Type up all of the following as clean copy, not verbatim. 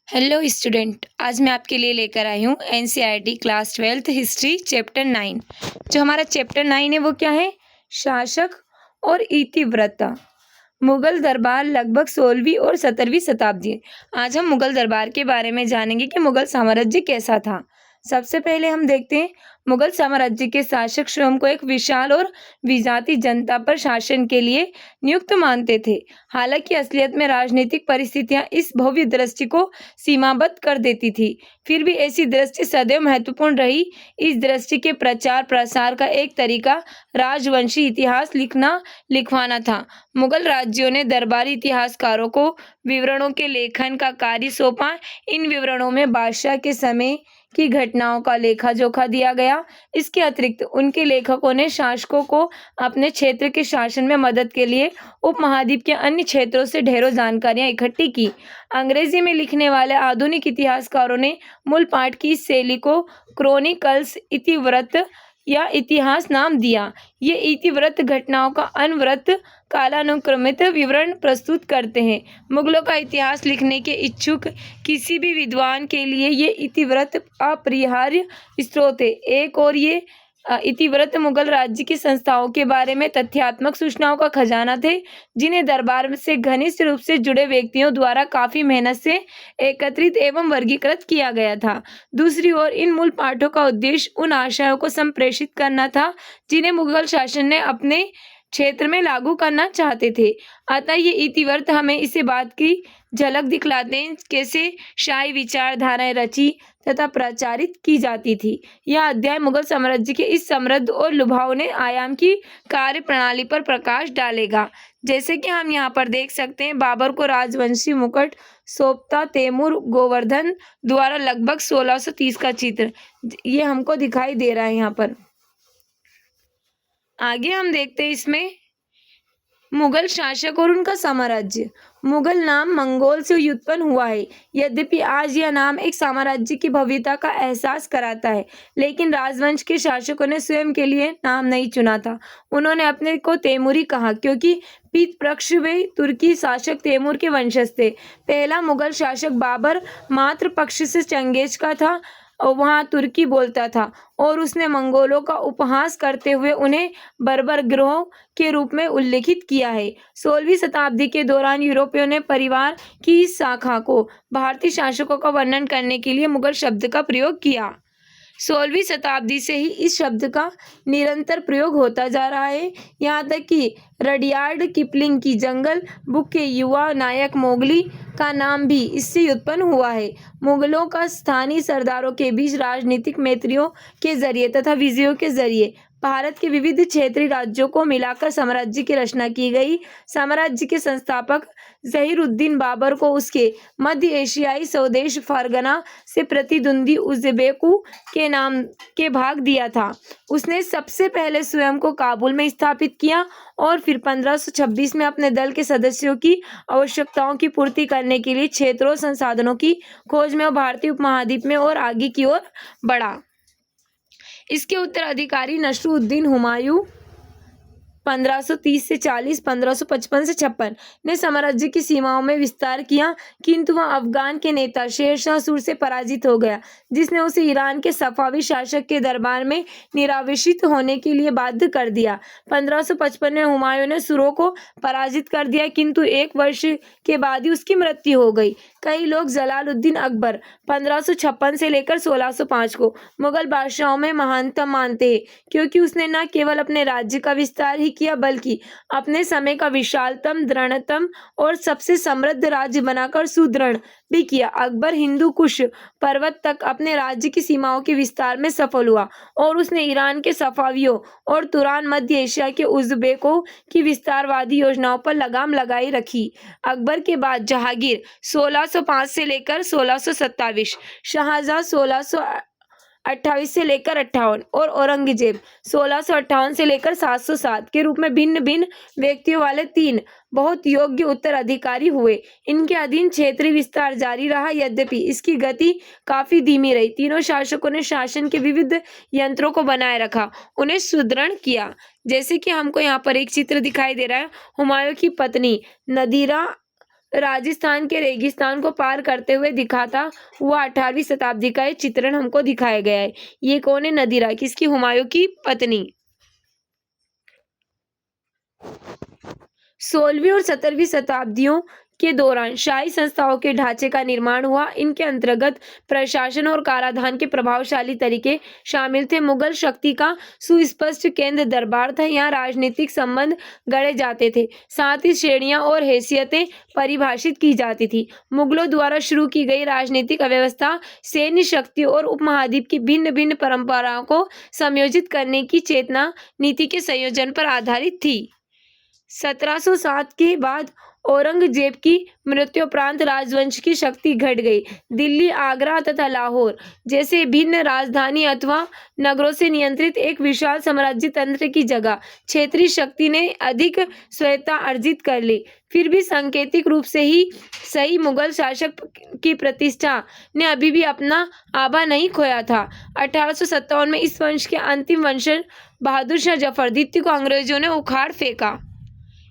Hello student, आज मैं आपके लिए लेकर आई हूँ NCERT class 12th history chapter 9। जो हमारा चैप्टर 9 है वो क्या है? शासक और इतिवृत्ता। मुगल दरबार लगभग 16वीं और 17वीं शताब्दी। आज हम मुगल दरबार के बारे में जानेंगे कि मुगल साम्राज्य कैसा था। सबसे पहले हम देखते हैं मुगल साम्राज्य के शासक स्वयं को एक विशाल और विजाती जनता पर शासन के लिए नियुक्त मानते थे। हालांकि असलियत में राजनीतिक परिस्थितियां इस भव्य दृष्टि को सीमाबद्ध कर देती थी, फिर भी ऐसी दृष्टि सदैव महत्वपूर्ण रही। इस दृष्टि के प्रचार प्रसार का एक तरीका राजवंशी इतिहास लिखवाना था। मुगल राज्यों ने दरबारी इतिहासकारों को विवरणों के लेखन का कार्य सौंपा। इन विवरणों में बादशाह के समय की घटनाओं का लेखा जोखा दिया गया। इसके अतिरिक्त उनके लेखकों ने शासकों को अपने क्षेत्र के शासन में मदद के लिए उपमहाद्वीप के अन्य क्षेत्रों से ढेरों जानकारियां इकट्ठी की। अंग्रेजी में लिखने वाले आधुनिक इतिहासकारों ने मूल पाठ की इस शैली को क्रॉनिकल्स इतिवृत्त या इतिहास नाम दिया। ये इतिवृत्त घटनाओं का अनवरत कालानुक्रमित विवरण प्रस्तुत करते हैं। मुगलों का इतिहास लिखने के इच्छुक किसी भी विद्वान के लिए ये इतिवृत्त अपरिहार्य स्रोत है। एक और ये इतिवृत्त मुगल राज्य की संस्थाओं के बारे में तथ्यात्मक सूचनाओं का खजाना थे, जिन्हें दरबार से घनिष्ठ रूप से जुड़े व्यक्तियों द्वारा काफी मेहनत से एकत्रित एवं वर्गीकृत किया गया था। दूसरी ओर इन मूल पाठों का उद्देश्य उन आशयों को संप्रेषित करना था जिन्हें मुगल शासन ने अपने क्षेत्र में लागू करना चाहते थे। अतः ये इतिवृत्त हमें इसे बात की झलक दिखलाते हैं कैसे शाही विचारधाराएं रची तथा प्रचारित की जाती थी। यह अध्याय मुगल साम्राज्य के इस समृद्ध और लुभावने आयाम की कार्य प्रणाली पर प्रकाश डालेगा। जैसे कि हम यहाँ पर देख सकते हैं, बाबर को राजवंशी मुकुट सौंपता तैमूर गोवर्धन द्वारा लगभग 1630 का चित्र ये हमको दिखाई दे रहा है। यहाँ पर आगे हम देखते हैं इसमें मुगल शासक और उनका साम्राज्य। मुगल नाम मंगोल से व्युत्पन्न हुआ है। यद्यपि आज यह नाम एक साम्राज्य की भव्यता का एहसास कराता है, लेकिन राजवंश के शासकों ने स्वयं के लिए नाम नहीं चुना था। उन्होंने अपने को तैमूरी कहा क्योंकि पितृपक्ष वे तुर्की शासक तैमूर के वंशज थे। पहला मुगल शासक बाबर मातृ पक्ष से चंगेज का था और वहाँ तुर्की बोलता था, और उसने मंगोलों का उपहास करते हुए उन्हें बर्बर गिरोह के रूप में उल्लेखित किया है। 16वीं शताब्दी के दौरान यूरोपियों ने परिवार की इस शाखा को भारतीय शासकों का वर्णन करने के लिए मुगल शब्द का प्रयोग किया। 16वीं शताब्दी से ही इस शब्द का निरंतर प्रयोग होता जा रहा है, यहाँ तक कि रडियार्ड किपलिंग की जंगल बुक के युवा नायक मोगली का नाम भी इससे उत्पन्न हुआ है। मुगलों का स्थानीय सरदारों के बीच राजनीतिक मैत्रियों के जरिए तथा विजयों के जरिए भारत के विविध क्षेत्रीय राज्यों को मिलाकर साम्राज्य की रचना की गई। साम्राज्य के संस्थापक जहीरुद्दीन बाबर को उसके मध्य एशियाई स्वदेश फरगना से प्रतिद्वंदी उज़्बेकू के नाम के भाग दिया था। उसने सबसे पहले स्वयं को काबुल में स्थापित किया और फिर 1526 में अपने दल के सदस्यों की आवश्यकताओं की पूर्ति करने के लिए क्षेत्रों संसाधनों की खोज में भारतीय उपमहाद्वीप में और आगे की ओर बढ़ा। इसके उत्तराधिकारी नसरुद्दीन हुमायूं 1530 से 40, 1555 से 56 ने साम्राज्य की सीमाओं में विस्तार किया, किंतु वह अफगान के नेता शेरशाह सूर से पराजित हो गया, जिसने उसे ईरान के सफावी शासक के दरबार में निरावेशित होने के लिए बाध्य कर दिया। 1555 में हुमायूं ने सूरों को पराजित कर दिया, किंतु एक वर्ष के बाद ही उसकी मृत्यु हो गई। कई लोग जलालुद्दीन अकबर 1556 से लेकर 1605 को मुगल बादशाहों में महानतम मानते हैं, क्योंकि उसने न केवल अपने राज्य का विस्तार ही किया बल्कि अपने समय का विशालतम, दृढ़तम और सबसे समृद्ध राज्य बनाकर सुदृढ़ भी किया। अकबर हिंदू कुश पर्वत तक अपने राज्य की सीमाओं के विस्तार में सफल हुआ और उसने ईरान के सफावियों और तुरान मध्य एशिया के उज़्बेकों की विस्तारवादी योजनाओं पर लगाम लगाई रखी। अकबर के बाद जहांगीर 1605 से लेकर 1627, शाहजहां 1628 से लेकर 58 और औरंगजेब 1658 से लेकर 707 के रूप में भिन्न भिन्न व्यक्तियों वाले 3 बहुत योग्य उत्तराधिकारी हुए। इनके अधीन क्षेत्रीय विस्तार जारी रहा, यद्यपि इसकी गति काफी धीमी रही। तीनों शासकों ने शासन के विविध यंत्रों को बनाए रखा, उन्हें सुदृढ़ किया। जैसे कि हमको यहाँ पर एक चित्र दिखाई दे रहा है, हुमायूं की पत्नी नदीरा राजस्थान के रेगिस्तान को पार करते हुए दिखाता हुआ 18वीं शताब्दी का ये चित्रण हमको दिखाया गया है। ये कौन है? नदीरा, किसकी? हुमायूं की पत्नी। 16वीं और 17वीं शताब्दियों के दौरान शाही संस्थाओं के ढांचे का निर्माण हुआ। इनके अंतर्गत प्रशासन और कराधान के प्रभावशाली तरीके शामिल थे। मुगल शक्ति का सुस्पष्ट केंद्र दरबार था। यहाँ राजनीतिक संबंध गढ़े जाते थे, साथ ही श्रेणियां और हैसियतें परिभाषित की जाती थी। मुगलों द्वारा शुरू की गई राजनीतिक व्यवस्था सैन्य शक्ति और उपमहाद्वीप की भिन्न भिन्न परंपराओं को संयोजित करने की चेतना नीति के संयोजन पर आधारित थी। 1707 के बाद औरंगजेब की मृत्युपरांत राजवंश की शक्ति घट गई। दिल्ली, आगरा तथा लाहौर जैसे भिन्न राजधानी अथवा नगरों से नियंत्रित एक विशाल साम्राज्य तंत्र की जगह क्षेत्रीय शक्ति ने अधिक स्वायत्तता अर्जित कर ली। फिर भी सांकेतिक रूप से ही सही मुगल शासक की प्रतिष्ठा ने अभी भी अपना आभा नहीं खोया था। 1857 में इस वंश के अंतिम वंशज बहादुर शाह जफर द्वितीय को अंग्रेजों ने उखाड़ फेंका।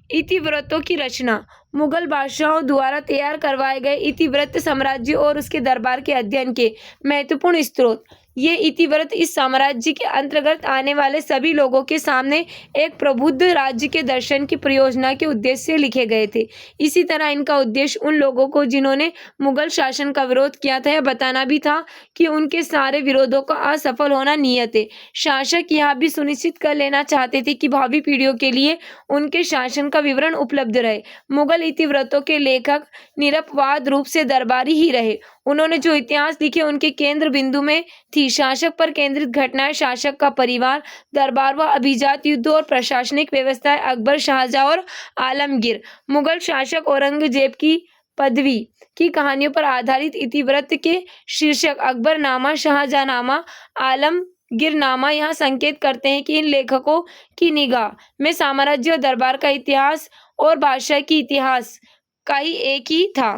इतिवृत्तों की रचना। मुगल बादशाहों द्वारा तैयार करवाए गए इतिवृत्त साम्राज्य और उसके दरबार के अध्ययन के महत्वपूर्ण स्रोत। ये इतिवृत्त इस साम्राज्य के अंतर्गत आने वाले सभी लोगों के सामने एक प्रबुद्ध राज्य के दर्शन की परियोजना के उद्देश्य से लिखे गए थे। इसी तरह इनका उद्देश्य उन लोगों को जिन्होंने मुगल शासन का विरोध किया था यह बताना भी था कि उनके सारे विरोधों का असफल होना नियत है। शासक यह भी सुनिश्चित कर लेना चाहते थे कि भावी पीढ़ियों के लिए उनके शासन का विवरण उपलब्ध रहे। मुगल इतिवृत्तों के लेखक निरपवाद रूप से दरबारी ही रहे। उन्होंने जो इतिहास लिखे उनके केंद्र बिंदु में थी शासक पर केंद्रित घटनाएं, शासक का परिवार, दरबार व अभिजात युद्ध और प्रशासनिक व्यवस्थाएं, अकबर, शाहजहां और आलमगीर। मुगल शासक औरंगजेब की पदवी की कहानियों पर आधारित इतिवृत्त के शीर्षक अकबरनामा, शाहजहांनामा, आलमगीरनामा यहाँ संकेत करते हैं कि इन लेखकों की निगाह में साम्राज्य और दरबार का इतिहास और बादशाह की इतिहास का ही एक ही था।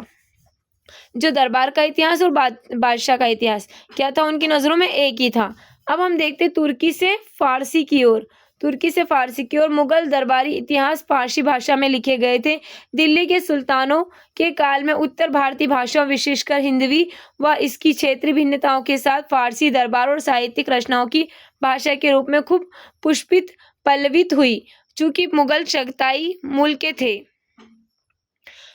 जो दरबार का इतिहास और बादशाह का इतिहास क्या था, उनकी नजरों में एक ही था। अब हम देखते तुर्की से फारसी की ओर। तुर्की से फारसी की ओर मुगल दरबारी इतिहास फारसी भाषा में लिखे गए थे। दिल्ली के सुल्तानों के काल में उत्तर भारतीय भाषाओं विशेषकर हिंदवी व इसकी क्षेत्रीय भिन्नताओं के साथ फारसी दरबार और साहित्यिक रचनाओं की भाषा के रूप में खूब पुष्पित पल्लवित हुई। चूंकि मुगल चगताई मूल के थे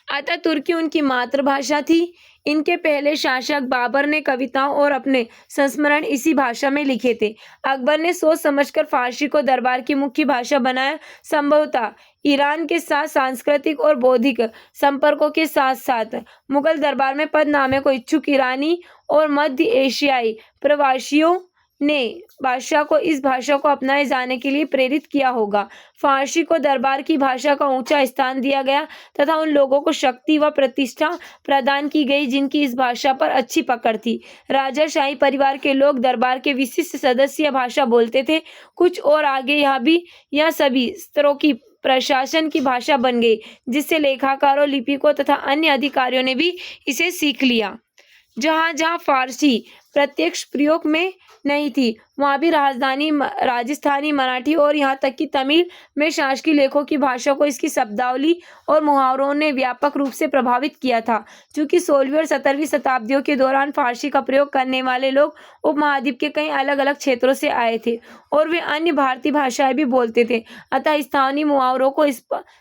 अतः तुर्की उनकी मातृभाषा थी। इनके पहले शासक बाबर ने कविताओं और अपने संस्मरण इसी भाषा में लिखे थे। अकबर ने सोच समझकर फारसी को दरबार की मुख्य भाषा बनाया। संभवतः ईरान के साथ सांस्कृतिक और बौद्धिक संपर्कों के साथ साथ मुगल दरबार में पदनामे को इच्छुक ईरानी और मध्य एशियाई प्रवासियों ने बादशाह को इस भाषा को अपनाए जाने के लिए प्रेरित किया होगा। फारसी को दरबार की भाषा का ऊंचा स्थान दिया गया तथा उन लोगों को शक्ति व प्रतिष्ठा प्रदान की गई जिनकी इस भाषा पर अच्छी पकड़ थी। राजाशाही परिवार के लोग दरबार के विशिष्ट सदस्य भाषा बोलते थे। कुछ और आगे यह सभी स्तरों की प्रशासन की भाषा बन गई, जिससे लेखाकारों, लिपिकों तथा अन्य अधिकारियों ने भी इसे सीख लिया। जहाँ जहाँ फारसी प्रत्यक्ष प्रयोग में नहीं थी वहाँ भी राजस्थानी, मराठी और यहाँ तक कि तमिल में शासकीय लेखों की भाषा को इसकी शब्दावली और मुहावरों ने व्यापक रूप से प्रभावित किया था। चूँकि 16वीं और 17वीं शताब्दियों के दौरान फारसी का प्रयोग करने वाले लोग उपमहाद्वीप के कई अलग अलग क्षेत्रों से आए थे और वे अन्य भारतीय भाषाएं भी बोलते थे, अतः स्थानीय मुहावरों को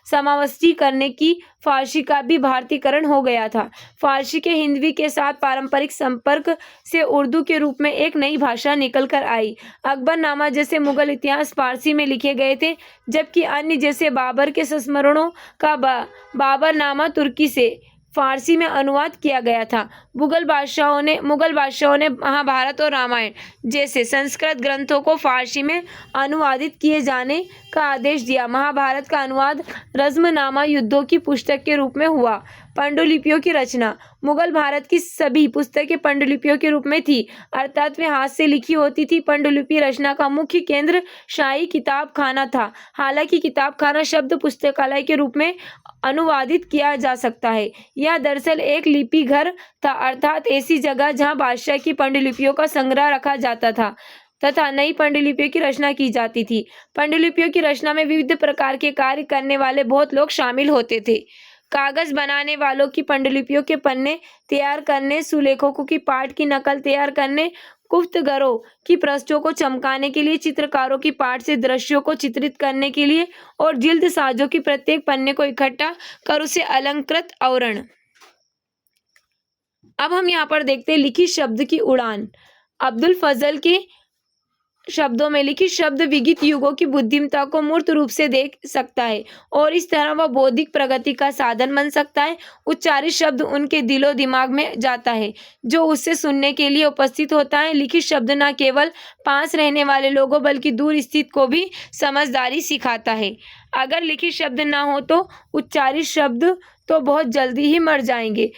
समावष्टी करने की फारसी का भी भारतीयकरण हो गया था। फारसी के हिंदवी के साथ पारंपरिक संपर्क से उर्दू के रूप में एक नई भाषा निकल कर आई। अकबरनामा जैसे मुगल इतिहास फारसी में लिखे गए थे, जबकि अन्य जैसे बाबर के संस्मरणों का बाबरनामा तुर्की से फारसी में अनुवाद किया गया था। मुगल बादशाहों ने महाभारत और रामायण जैसे संस्कृत ग्रंथों को फारसी में अनुवादित किए जाने का आदेश दिया। महाभारत का अनुवाद रज़्मनामा युद्धों की पुस्तक के रूप में हुआ। पांडुलिपियों की रचना। मुगल भारत की सभी पुस्तकें पांडुलिपियों के रूप में थी, अर्थात वे हाथ से लिखी होती थी। पांडुलिपि रचना का मुख्य केंद्र शाही किताबखाना था। हालांकि किताबखाना शब्द पुस्तकालय के रूप में अनुवादित किया जा सकता है। यह दरअसल एक लिपि घर था, अर्थात ऐसी जगह जहां बादशाह की पांडुलिपियों का संग्रह रखा जाता था तथा नई पांडुलिपियों की रचना की जाती थी। पांडुलिपियों की रचना में विविध प्रकार के कार्य करने वाले बहुत लोग शामिल होते थे। कागज बनाने वालों की पांडुलिपियों के पन्ने तैयार करने, सुलेखकों की पाठ की नकल तैयार करने, गुप्तगरों की पृष्ठों को चमकाने के लिए, चित्रकारों की पाठ से दृश्यों को चित्रित करने के लिए और जिल्द साजों की प्रत्येक पन्ने को इकट्ठा कर उसे अलंकृत आवरण। अब हम यहाँ पर देखते हैं लिखित शब्द की उड़ान। अब्दुल फजल के शब्दों में लिखित शब्द विगत युगों की बुद्धिमत्ता को मूर्त रूप से देख सकता है और इस तरह वह बौद्धिक प्रगति का साधन बन सकता है। उच्चारित शब्द उनके दिलो दिमाग में जाता है जो उससे सुनने के लिए उपस्थित होता है। लिखित शब्द न केवल पास रहने वाले लोगों बल्कि दूर स्थित को भी समझदारी सिखाता है। अगर लिखित शब्द ना हो तो उच्चारित शब्द तो बहुत जल्दी ही मर जाएंगे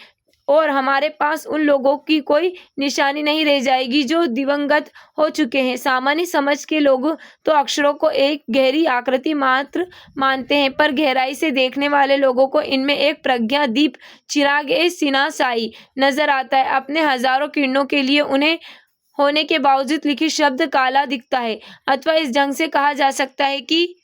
और हमारे पास उन लोगों की कोई निशानी नहीं रह जाएगी जो दिवंगत हो चुके हैं। सामान्य समझ के लोग तो अक्षरों को एक गहरी आकृति मात्र मानते हैं, पर गहराई से देखने वाले लोगों को इनमें एक प्रज्ञा दीप, चिराग ए सिनासाई नजर आता है। अपने हजारों किरणों के लिए उन्हें होने के बावजूद लिखित शब्द काला दिखता है, अथवा इस ढंग से कहा जा सकता है कि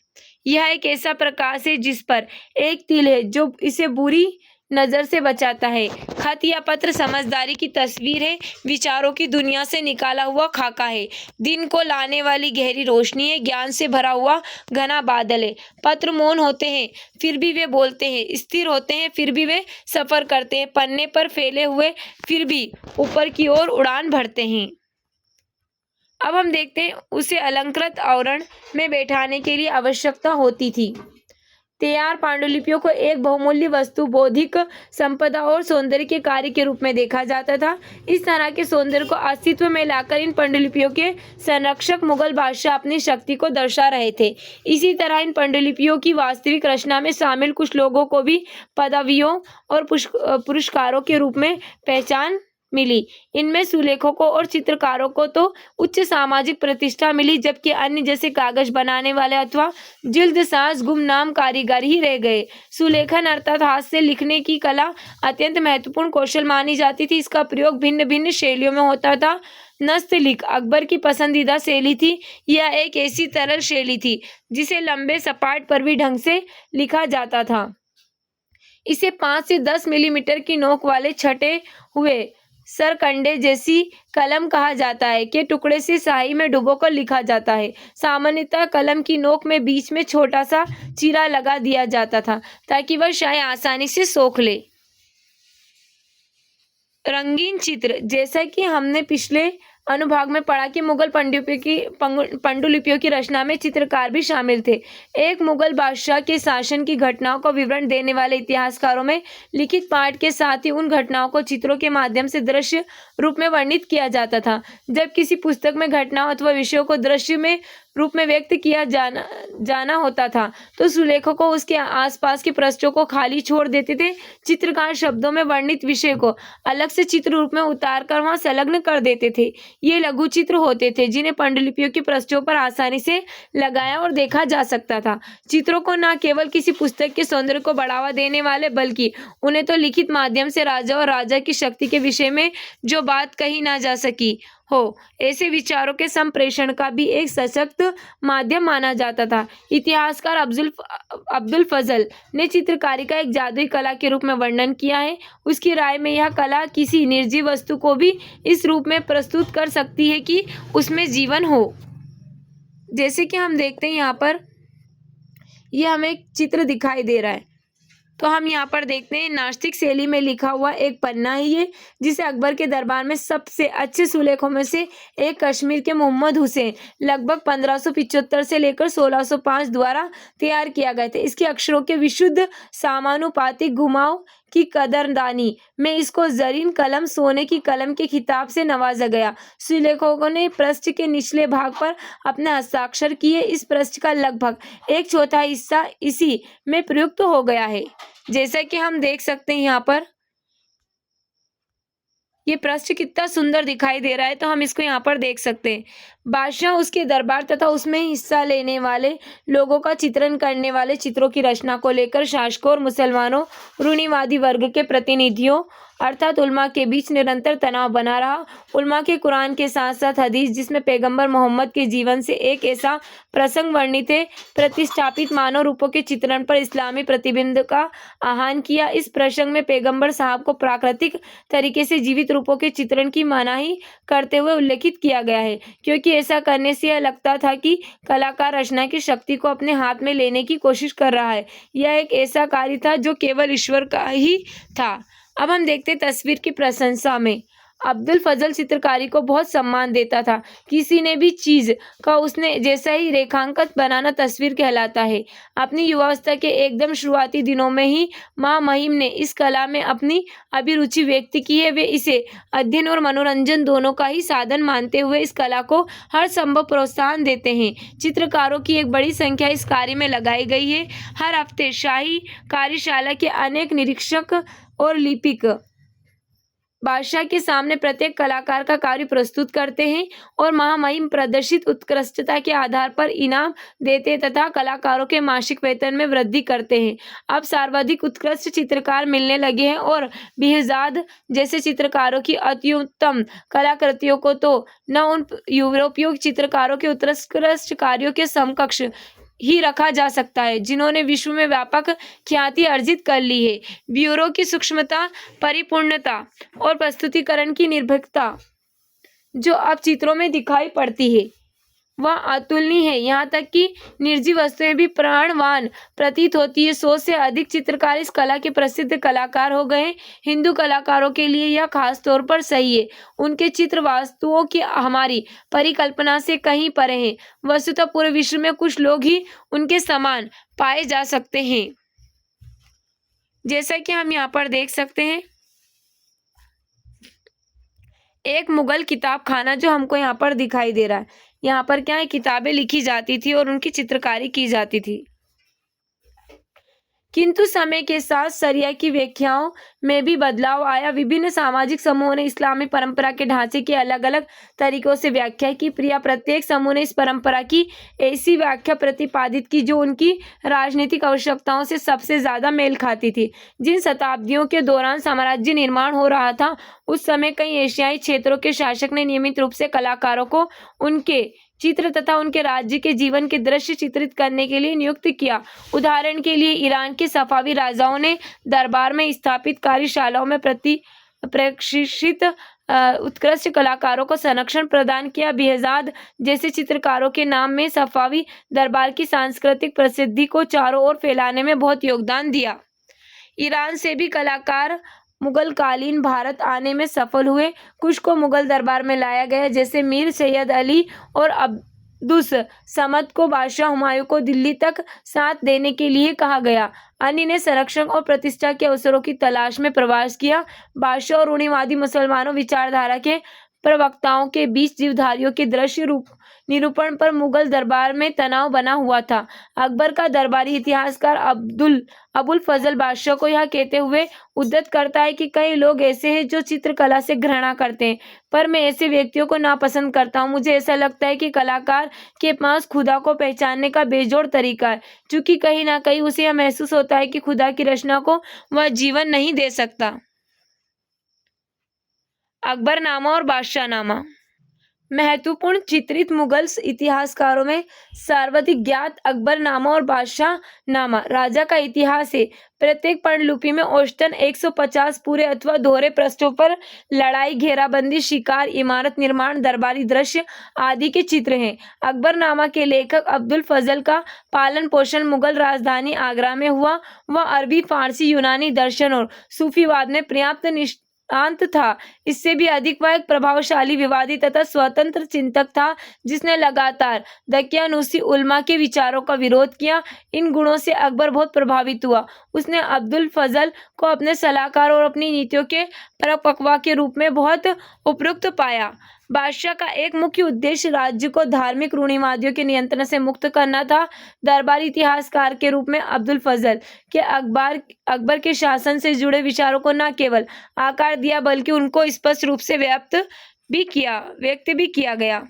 यह एक ऐसा प्रकाश है जिस पर एक तिल है जो इसे बुरी नजर से बचाता है। खत या पत्र समझदारी की तस्वीर है, विचारों की दुनिया से निकाला हुआ खाका है, दिन को लाने वाली गहरी रोशनी है, ज्ञान से भरा हुआ घना बादल है। पत्र मौन होते हैं फिर भी वे बोलते हैं, स्थिर होते हैं फिर भी वे सफर करते हैं, पन्ने पर फैले हुए फिर भी ऊपर की ओर उड़ान भरते हैं। अब हम देखते हैं उसे अलंकृत आवरण में बैठाने के लिए आवश्यकता होती थी। तैयार पांडुलिपियों को एक बहुमूल्य वस्तु, बौद्धिक संपदा और सौंदर्य के कार्य के रूप में देखा जाता था। इस तरह के सौंदर्य को अस्तित्व में लाकर इन पांडुलिपियों के संरक्षक मुगल बादशाह अपनी शक्ति को दर्शा रहे थे। इसी तरह इन पांडुलिपियों की वास्तविक रचना में शामिल कुछ लोगों को भी पदवियों और पुरस्कारों के रूप में पहचान मिली। इनमें सुलेखकों और चित्रकारों को तो उच्च सामाजिक प्रतिष्ठा मिली, जबकि अन्य जैसे कागज बनाने वाले अथवा जिल्द साज गुमनाम कारीगर ही रह गए। सुलेखन अर्थात हाथ से लिखने की कला अत्यंत महत्वपूर्ण कौशल मानी जाती थी। इसका प्रयोग भिन्न भिन्न शैलियों में होता था। नस्तलिख अकबर की पसंदीदा शैली थी। यह एक ऐसी तरल शैली थी जिसे लंबे सपाट पर भी ढंग से लिखा जाता था। इसे 5 से 10 मिलीमीटर की नोक वाले छटे हुए सरकंडे जैसी कलम कहा जाता है के टुकड़े से स्याही में डुबोकर लिखा जाता है। सामान्यतः कलम की नोक में बीच में छोटा सा चीरा लगा दिया जाता था ताकि वह स्याही आसानी से सोख ले। रंगीन चित्र, जैसा कि हमने पिछले अनुभाग में पढ़ा कि मुगल पांडुलिपियों की रचना में चित्रकार भी शामिल थे। एक मुगल बादशाह के शासन की घटनाओं को विवरण देने वाले इतिहासकारों में लिखित पाठ के साथ ही उन घटनाओं को चित्रों के माध्यम से दृश्य रूप में वर्णित किया जाता था। जब किसी पुस्तक में घटनाओं अथवा विषयों को दृश्य में रूप में व्यक्त किया जाना होता था तो सुलेखकों को उसके आसपास के पृष्ठों को खाली छोड़ देते थे। चित्रकार शब्दों में वर्णित विषय को अलग से चित्र रूप में उतार कर वहां संलग्न कर देते थे। ये लघु चित्र होते थे जिन्हें पांडुलिपियों के पृष्ठों पर आसानी से लगाया और देखा जा सकता था। चित्रों को न केवल किसी पुस्तक के सौंदर्य को बढ़ावा देने वाले बल्कि उन्हें तो लिखित माध्यम से राजा और राजा की शक्ति के विषय में जो बात कही ना जा सकी हो, ऐसे विचारों के संप्रेषण का भी एक सशक्त माध्यम माना जाता था। इतिहासकार अब्दुल फजल ने चित्रकारी का एक जादुई कला के रूप में वर्णन किया है। उसकी राय में यह कला किसी निर्जीव वस्तु को भी इस रूप में प्रस्तुत कर सकती है कि उसमें जीवन हो। जैसे कि हम देखते हैं यहाँ पर यह हमें एक चित्र दिखाई दे रहा है, तो हम यहाँ पर देखते हैं नास्तिक शैली में लिखा हुआ एक पन्ना है ये, जिसे अकबर के दरबार में सबसे अच्छे सुलेखों में से एक कश्मीर के मोहम्मद हुसैन लगभग 1575 से लेकर 1605 द्वारा तैयार किया गया था। इसके अक्षरों के विशुद्ध समानुपातिक घुमाव की कदरदानी में इसको जरीन कलम, सोने की कलम के खिताब से नवाजा गया। सुलेखकों ने पृष्ठ के निचले भाग पर अपने हस्ताक्षर किए। इस पृष्ठ का लगभग 1/4 हिस्सा इसी में प्रयुक्त हो गया है। जैसा कि हम देख सकते हैं यहाँ पर ये पृष्ठ कितना सुंदर दिखाई दे रहा है, तो हम इसको यहाँ पर देख सकते हैं। बादशाह, उसके दरबार तथा उसमें हिस्सा लेने वाले लोगों का चित्रण करने वाले चित्रों की रचना को लेकर शासकों और मुसलमानों, रूढ़िवादी वर्ग के प्रतिनिधियों अर्थात उलमा के बीच निरंतर तनाव बना रहा। उलमा के कुरान के साथ साथ हदीस, जिसमें पैगंबर मोहम्मद के जीवन से एक ऐसा प्रसंग वर्णित है, प्रतिष्ठापित मानव रूपों के चित्रण पर इस्लामी प्रतिबिंब का आह्वान किया। इस प्रसंग में पैगंबर साहब को प्राकृतिक तरीके से जीवित रूपों के चित्रण की मनाही करते हुए उल्लेखित किया गया है, क्योंकि ऐसा करने से यह लगता था कि कलाकार रचना की शक्ति को अपने हाथ में लेने की कोशिश कर रहा है। यह एक ऐसा कार्य था जो केवल ईश्वर का ही था। अब हम देखते हैं तस्वीर की प्रशंसा में। अब्दुल फजल चित्रकारी को बहुत सम्मान देता था। किसी ने भी चीज का उसने जैसा ही रेखांकन बनाना तस्वीर कहलाता है। अपनी युवावस्था के एकदम शुरुआती दिनों में ही मां महिम ने इस कला में अपनी अभिरुचि व्यक्त की है। वे इसे अध्ययन और मनोरंजन दोनों का ही साधन मानते हुए इस कला को हर संभव प्रोत्साहन देते हैं। चित्रकारों की एक बड़ी संख्या इस कार्य में लगाई गई है। हर हफ्ते शाही कार्यशाला के अनेक निरीक्षक और लिपिक बादशाह के सामने प्रत्येक कलाकार का कार्य प्रस्तुत करते हैं और महामहिम प्रदर्शित उत्कृष्टता के आधार पर इनाम देते तथा कलाकारों के मासिक वेतन में वृद्धि करते हैं। अब सर्वाधिक उत्कृष्ट चित्रकार मिलने लगे हैं और बेहजाद जैसे चित्रकारों की अत्युत्तम कलाकृतियों को तो न उन यूरोपीय चित्रकारों के उत्कृष्ट कार्यों के समकक्ष ही रखा जा सकता है, जिन्होंने विश्व में व्यापक ख्याति अर्जित कर ली है। ब्यूरो की सूक्ष्मता, परिपूर्णता और प्रस्तुतिकरण की निर्भीकता जो अब चित्रों में दिखाई पड़ती है वह अतुलनीय है। यहाँ तक कि निर्जीव वस्तुएं भी प्राणवान प्रतीत होती है। 100 से अधिक चित्रकार इस कला के प्रसिद्ध कलाकार हो गए। हिंदू कलाकारों के लिए यह खास तौर पर सही है। उनके चित्र वास्तुओं की हमारी परिकल्पना से कहीं परे हैं। वस्तुतः पूरे विश्व में कुछ लोग ही उनके समान पाए जा सकते हैं। जैसा कि हम यहाँ पर देख सकते हैं, एक मुगल किताब खाना जो हमको यहाँ पर दिखाई दे रहा है। यहाँ पर क्या है, किताबें लिखी जाती थी और उनकी चित्रकारी की जाती थी। किंतु समय के साथ शरिया की व्याख्याओं में भी बदलाव आया। विभिन्न सामाजिक समूहों ने इस्लामी परंपरा के ढांचे की अलग अलग तरीकों से व्याख्या की। प्रत्येक समूह ने इस परंपरा की ऐसी व्याख्या प्रतिपादित की जो उनकी राजनीतिक आवश्यकताओं से सबसे ज्यादा मेल खाती थी। जिन शताब्दियों के दौरान साम्राज्य निर्माण हो रहा था, उस समय कई एशियाई क्षेत्रों के शासक ने नियमित रूप से कलाकारों को उनके चित्र तथा उनके राज्य के जीवन के दृश्य चित्रित करने के लिए नियुक्त किया। उदाहरण के लिए ईरान के सफावी राजाओं ने दरबार में स्थापित कार्यशालाओं में प्रशिक्षित उत्कृष्ट कलाकारों को संरक्षण प्रदान किया। बेहजाद जैसे चित्रकारों के नाम में सफावी दरबार की सांस्कृतिक प्रसिद्धि को चारों ओर फैलाने में बहुत योगदान दिया। ईरान से भी कलाकार मुगल कालीन भारत आने में सफल हुए। कुछ को मुगल दरबार में लाया गया, जैसे मीर सैयद अली और अब्दुस समद को बादशाह हुमायूं को दिल्ली तक साथ देने के लिए कहा गया। अन्य ने संरक्षण और प्रतिष्ठा के अवसरों की तलाश में प्रवास किया। बादशाह और रूढ़िवादी मुसलमानों विचारधारा के प्रवक्ताओं के बीच जीवधारियों के दृश्य रूप निरूपण पर मुगल दरबार में तनाव बना हुआ था। अकबर का दरबारी इतिहासकार अबुल फजल बादशाह को यह कहते हुए उद्धत करता है कि कई लोग ऐसे हैं जो चित्रकला से घृणा करते हैं, पर मैं ऐसे व्यक्तियों को नापसंद करता हूँ। मुझे ऐसा लगता है कि कलाकार के पास खुदा को पहचानने का बेजोड़ तरीका है, क्योंकि कहीं ना कहीं उसे यह महसूस होता है कि खुदा की रचना को वह जीवन नहीं दे सकता। अकबरनामा और बादशाहनामा। महत्वपूर्ण चित्रित मुगल इतिहासकारों में सर्वाधिक ज्ञात अकबरनामा और बादशाहनामा राजा का इतिहास है। प्रत्येक पांडुलिपि में औसतन 150 पूरे अथवा दोहरे पृष्ठों पर लड़ाई, घेराबंदी, शिकार, इमारत निर्माण, दरबारी दृश्य आदि के चित्र हैं। अकबरनामा के लेखक अब्दुल फजल का पालन पोषण मुगल राजधानी आगरा में हुआ। वह अरबी, फारसी, यूनानी दर्शन और सूफीवाद में पर्याप्त अंत था। इससे भी अधिक वह एक प्रभावशाली, विवादी तथा स्वतंत्र चिंतक था, जिसने लगातार दकियानूसी उल्मा के विचारों का विरोध किया। इन गुणों से अकबर बहुत प्रभावित हुआ। उसने अब्दुल फजल को अपने सलाहकार और अपनी नीतियों के परिपक्व के रूप में बहुत उपयुक्त पाया। बादशाह का एक मुख्य उद्देश्य राज्य को धार्मिक रूढ़िवादियों के नियंत्रण से मुक्त करना था। दरबारी इतिहासकार के रूप में अब्दुल फजल के अकबर के शासन से जुड़े विचारों को न केवल आकार दिया, बल्कि उनको स्पष्ट रूप से व्यक्त भी किया गया।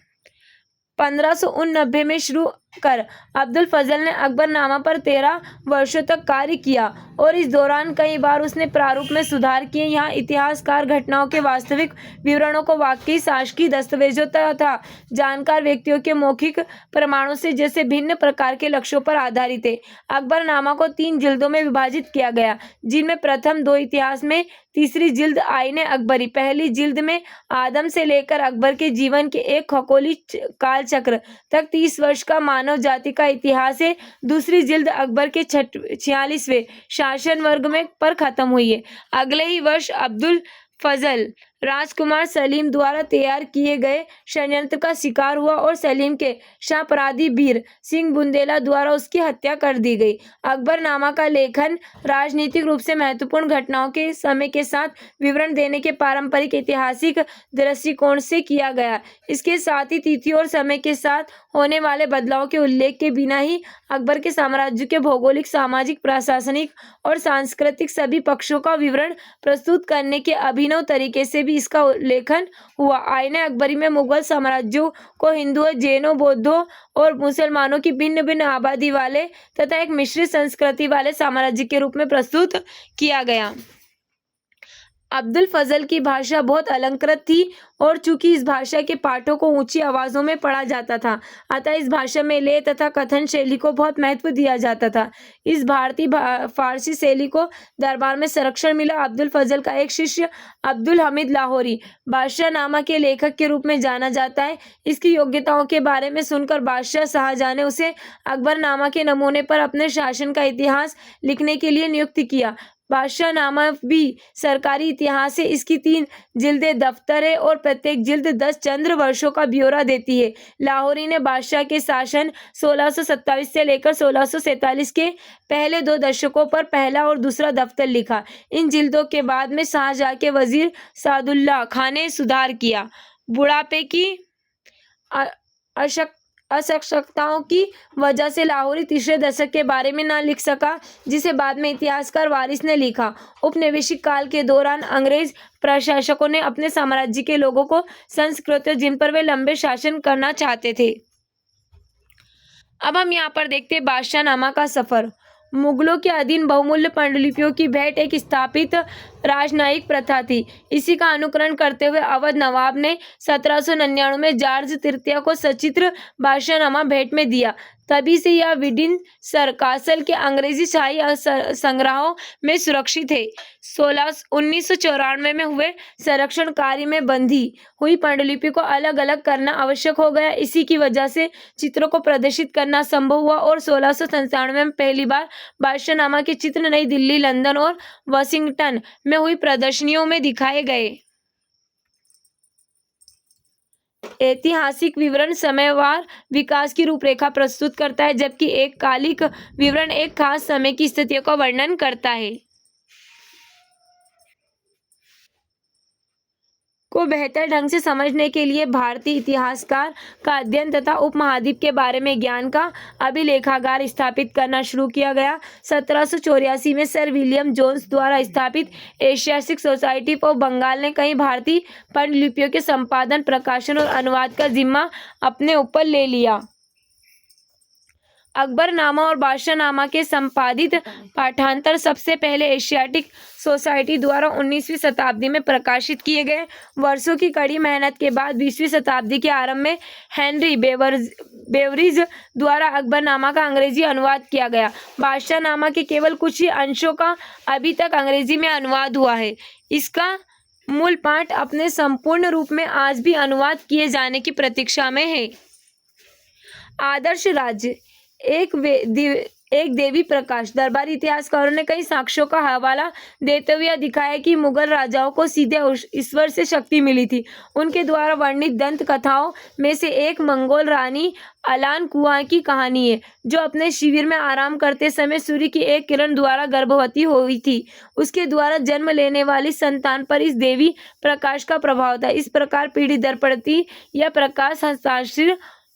1589 में शुरू कर अब्दुल फजल ने अकबरनामा पर 13 वर्षों तक कार्य किया और इस दौरान कई बार उसने प्रारूप में सुधार किए। यहाँ इतिहासकार घटनाओं के वास्तविक विवरणों को वाकई शासकीय दस्तावेजों तथा जानकार व्यक्तियों के मौखिक प्रमाणों से जैसे भिन्न प्रकार के लक्ष्यों पर आधारित है। अकबरनामा को 3 जिल्दों में विभाजित किया गया, जिनमें प्रथम 2 इतिहास में, तीसरी जिल्द आईने अकबरी। पहली जिल्द में आदम से लेकर अकबर के जीवन के एक खगोलीय काल चक्र तक 30 वर्ष का मानव जाति का इतिहास है। दूसरी जिल्द अकबर के 46वें शासन वर्ग में पर खत्म हुई है। अगले ही वर्ष अब्दुल फजल राजकुमार सलीम द्वारा तैयार किए गए षड्यंत्र का शिकार हुआ और सलीम के शाहपराधी बीर सिंह बुंदेला द्वारा उसकी हत्या कर दी गई। अकबरनामा का लेखन राजनीतिक रूप से महत्वपूर्ण घटनाओं के समय के साथ विवरण देने के पारंपरिक ऐतिहासिक दृष्टिकोण से किया गया। इसके साथ ही तिथि और समय के साथ होने वाले बदलाव के उल्लेख के बिना ही अकबर के साम्राज्य के भौगोलिक, सामाजिक, प्रशासनिक और सांस्कृतिक सभी पक्षों का विवरण प्रस्तुत करने के अभिनव तरीके से भी इसका उल्लेखन हुआ। आईने अकबरी में मुगल साम्राज्यों को हिंदुओं, जैनों, बौद्धों और मुसलमानों की भिन्न भिन्न आबादी वाले तथा एक मिश्रित संस्कृति वाले साम्राज्य के रूप में प्रस्तुत किया गया। अब्दुल फजल की भाषा बहुत अलंकृत थी और चूंकि इस भाषा के पाठों को ऊंची आवाजों में पढ़ा जाता था, अतः इस भाषा में लय तथा कथन शैली को बहुत महत्व दिया जाता था। इस भारतीय फारसी शैली को दरबार में संरक्षण मिला। अब्दुल फजल का एक शिष्य अब्दुल हमीद लाहौरी बादशाहनामा के लेखक के रूप में जाना जाता है। इसकी योग्यताओं के बारे में सुनकर बादशाह शाहजहां ने उसे अकबरनामा के नमूने पर अपने शासन का इतिहास लिखने के लिए नियुक्त किया। बादशाहनामा भी सरकारी इतिहास है। इसकी 3 जिल्दें दफ्तर है और प्रत्येक जिल्द 10 चंद्र वर्षों का ब्यौरा देती है। लाहौरी ने बादशाह के शासन 1627 से लेकर 1647 के पहले 2 दशकों पर पहला और दूसरा दफ्तर लिखा। इन जिल्दों के बाद में शाहजहां के वजीर सादुल्लाह खान ने सुधार किया। बुढ़ापे की असक्षमताओं की वजह से लाहौरी तीसरे दशक के बारे में न लिख सका, जिसे बाद में इतिहासकार वारिस ने लिखा। औपनिवेशिक काल के दौरान अंग्रेज प्रशासकों ने अपने साम्राज्य के लोगों को संस्कृत जिन पर वे लंबे शासन करना चाहते थे। अब हम यहाँ पर देखते हैं बादशाहनामा का सफर। मुगलों के अधीन बहुमूल्य पांडुलिपियों की भेंट एक स्थापित राजनयिक प्रथा थी। इसी का अनुकरण करते हुए अवध नवाब ने 1799 में जॉर्ज तृतीय को सचित्र बादशाहनामा भेंट में दिया। तभी से यह विंडसर कासल के अंग्रेजी शाही संग्रहों में सुरक्षित है। 1994 में हुए संरक्षण कार्य में बंधी हुई पांडुलिपि को अलग अलग करना आवश्यक हो गया। इसी की वजह से चित्रों को प्रदर्शित करना संभव हुआ और 1697 में पहली बार बादशाहनामा के चित्र नई दिल्ली, लंदन और वाशिंगटन में हुई प्रदर्शनियों में दिखाए गए। ऐतिहासिक विवरण समयवार विकास की रूपरेखा प्रस्तुत करता है, जबकि एक कालिक विवरण एक खास समय की स्थितियों का वर्णन करता है। को बेहतर ढंग से समझने के लिए भारतीय इतिहासकार का अध्ययन तथा उपमहाद्वीप के बारे में ज्ञान का अभिलेखागार स्थापित करना शुरू किया गया। 1784 में सर विलियम जोन्स द्वारा स्थापित एशियाटिक सोसाइटी ऑफ बंगाल ने कई भारतीय पांडुलिपियों के संपादन, प्रकाशन और अनुवाद का जिम्मा अपने ऊपर ले लिया। अकबरनामा और बादशाहनामा के संपादित पाठांतर सबसे पहले एशियाटिक सोसाइटी द्वारा 19वीं शताब्दी में प्रकाशित किए गए। वर्षों की कड़ी मेहनत के बाद 20वीं शताब्दी के आरंभ में हेनरी बेवरिज द्वारा अकबरनामा का अंग्रेजी अनुवाद किया गया। बादशाहनामा के केवल कुछ ही अंशों का अभी तक अंग्रेजी में अनुवाद हुआ है। इसका मूल पाठ अपने संपूर्ण रूप में आज भी अनुवाद किए जाने की प्रतीक्षा में है। आदर्श राज्य एक देवी प्रकाश। दरबारी इतिहासकारों ने कई साक्ष्यों का हवाला देते हुए दिखाया कि मुगल राजाओं को सीधे ईश्वर से शक्ति मिली थी। उनके द्वारा वर्णित दंत कथाओं में से एक मंगोल रानी अलान कुआं की कहानी है, जो अपने शिविर में आराम करते समय सूर्य की एक किरण द्वारा गर्भवती हुई थी। उसके द्वारा जन्म लेने वाली संतान पर इस देवी प्रकाश का प्रभाव था। इस प्रकार पीढ़ी दर पीढ़ी यह प्रकाश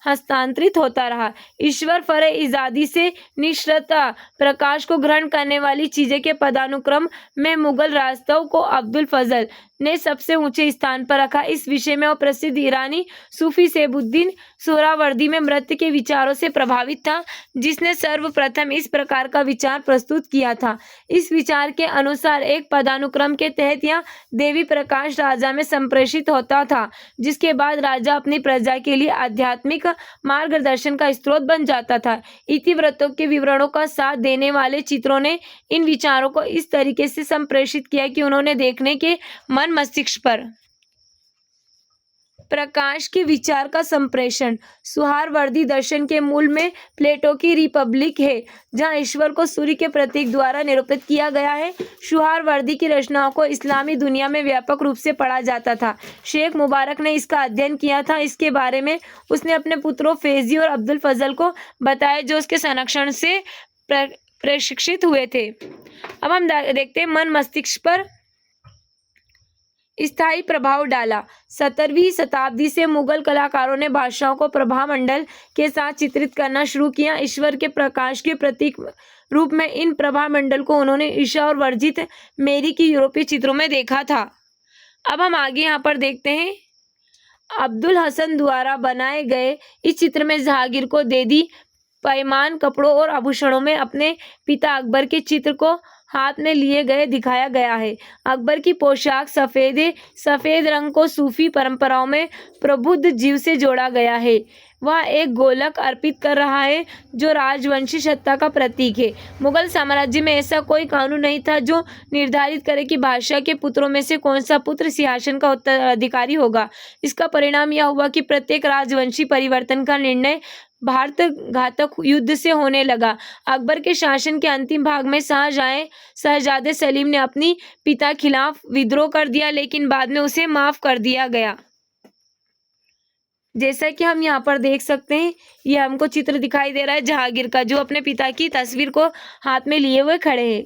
हस्तांतरित होता रहा। ईश्वर फरे इजादी से निश्रता प्रकाश को ग्रहण करने वाली चीजें के पदानुक्रम में मुगल रास्तों को अब्दुल फजल ने सबसे ऊंचे स्थान पर रखा। इस विषय में वो प्रसिद्ध ईरानी सूफी सेबुद्दीन सोहरावर्दी में मृत्यु के विचारों से प्रभावित था, जिसने सर्वप्रथम इस प्रकार का विचार प्रस्तुत किया था। इस विचार के अनुसार एक पदानुक्रम के तहत यह देवी प्रकाश राजा में संप्रेषित होता था, जिसके बाद राजा अपनी प्रजा के लिए आध्यात्मिक मार्गदर्शन का स्रोत बन जाता था। इतिवृत्तों के विवरणों का साथ देने वाले चित्रों ने इन विचारों को इस तरीके से संप्रेषित किया कि उन्होंने देखने के मन मस्तिष्क पर प्रकाश के विचार का संप्रेषण। सुहारवर्दी दर्शन के मूल में प्लेटो की रिपब्लिक है, जहां ईश्वर को सूर्य के प्रतीक द्वारा निरूपित किया गया है। सुहारवर्दी की रचनाओं को इस्लामी दुनिया में व्यापक रूप से पढ़ा जाता था। शेख मुबारक ने इसका अध्ययन किया था। इसके बारे में उसने अपने पुत्रों फैजी और अब्दुल फजल को बताया, जो उसके संरक्षण से प्रशिक्षित हुए थे। अब हम देखते हैं मन मस्तिष्क पर स्थायी प्रभाव डाला। 17वीं शताब्दी से मुगल कलाकारों ने भाषाओं को प्रभामंडल के साथ चित्रित करना शुरू किया। ईश्वर के प्रकाश के प्रतीक रूप में इन प्रभामंडल को उन्होंने ईशा और वर्जित मेरी की यूरोपीय चित्रों में देखा था। अब हम आगे यहाँ पर देखते हैं, अब्दुल हसन द्वारा बनाए गए इस चित्र में जहांगीर को देदी पैमान कपड़ों और आभूषणों में अपने पिता अकबर के चित्र को हाथ में लिए गए दिखाया गया है। अकबर की पोशाक सफेद रंग को सूफी परंपराओं में प्रबुद्ध जीव से जोड़ा गया है। वह एक गोलक अर्पित कर रहा है, जो राजवंशी सत्ता का प्रतीक है। मुगल साम्राज्य में ऐसा कोई कानून नहीं था जो निर्धारित करे कि बादशाह के पुत्रों में से कौन सा पुत्र सिंहासन का उत्तराधिकारी होगा। इसका परिणाम यह हुआ कि प्रत्येक राजवंशी परिवर्तन का निर्णय भारत घातक युद्ध से होने लगा। अकबर के शासन के अंतिम भाग में शहजादे सलीम ने अपनी पिता खिलाफ विद्रोह कर दिया, लेकिन बाद में उसे माफ कर दिया गया। जैसा कि हम यहाँ पर देख सकते हैं, ये हमको चित्र दिखाई दे रहा है जहांगीर का, जो अपने पिता की तस्वीर को हाथ में लिए हुए खड़े हैं।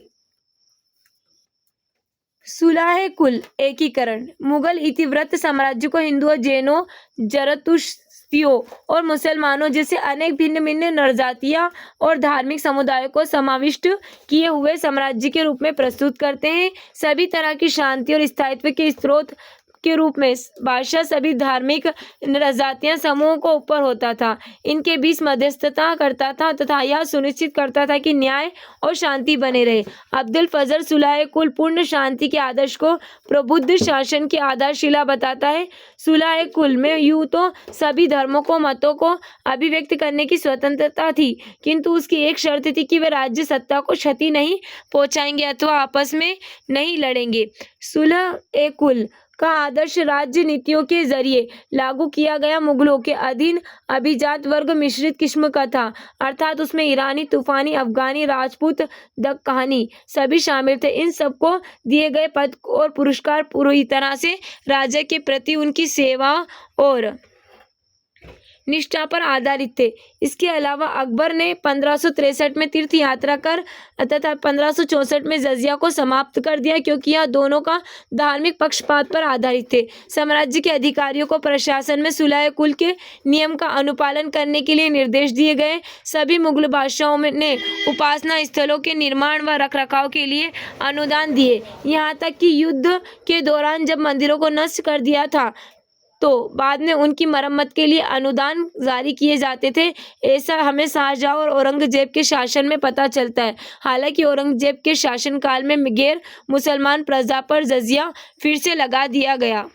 सुलह कुल एकीकरण। मुगल इतिवृत्त साम्राज्य को हिंदुओं, जैनों, जरतुश्तियों और मुसलमानों जैसे अनेक भिन्न भिन्न नरजातियां और धार्मिक समुदायों को समाविष्ट किए हुए साम्राज्य के रूप में प्रस्तुत करते हैं। सभी तरह की शांति और स्थायित्व के स्रोत के रूप में बादशाह सभी धार्मिक नरजातियां समूहों को ऊपर होता था, इनके बीच मध्यस्थता करता था तथा यह सुनिश्चित करता था कि न्याय और शांति बने रहे। अब्दुल फजल सुलह कुल पूर्ण शांति के आदर्श को प्रबुद्ध शासन की आधारशिला बताता है। सुलह कुल में यूं तो सभी धर्मों को मतों को अभिव्यक्त करने की स्वतंत्रता थी, किंतु उसकी एक शर्त थी कि वे राज्य सत्ता को क्षति नहीं पहुंचाएंगे अथवा आपस में नहीं लड़ेंगे। सुलह कुल का आदर्श राज्य नीतियों के जरिए लागू किया गया मुगलों के अधीन अभिजात वर्ग मिश्रित किस्म का था, अर्थात उसमें ईरानी, तूफानी, अफगानी, राजपूत, दक्कनी सभी शामिल थे। इन सबको दिए गए पद और पुरस्कार पूरी तरह से राजा के प्रति उनकी सेवा और निष्ठा पर आधारित थे। इसके अलावा अकबर ने 1563 में तीर्थ यात्रा कर तथा 1564 में जजिया को समाप्त कर दिया, क्योंकि यह दोनों का धार्मिक पक्षपात पर आधारित थे। साम्राज्य के अधिकारियों को प्रशासन में सुलह कुल के नियम का अनुपालन करने के लिए निर्देश दिए गए। सभी मुगल बादशाहों ने उपासना स्थलों के निर्माण व रखरखाव के लिए अनुदान दिए। यहाँ तक कि युद्ध के दौरान जब मंदिरों को नष्ट कर दिया था तो बाद में उनकी मरम्मत के लिए अनुदान जारी किए जाते थे। ऐसा हमें शाहजहां और औरंगजेब के शासन में पता चलता है। हालांकि औरंगजेब के शासनकाल में गैर मुसलमान प्रजा पर जजिया फिर से लगा दिया गया।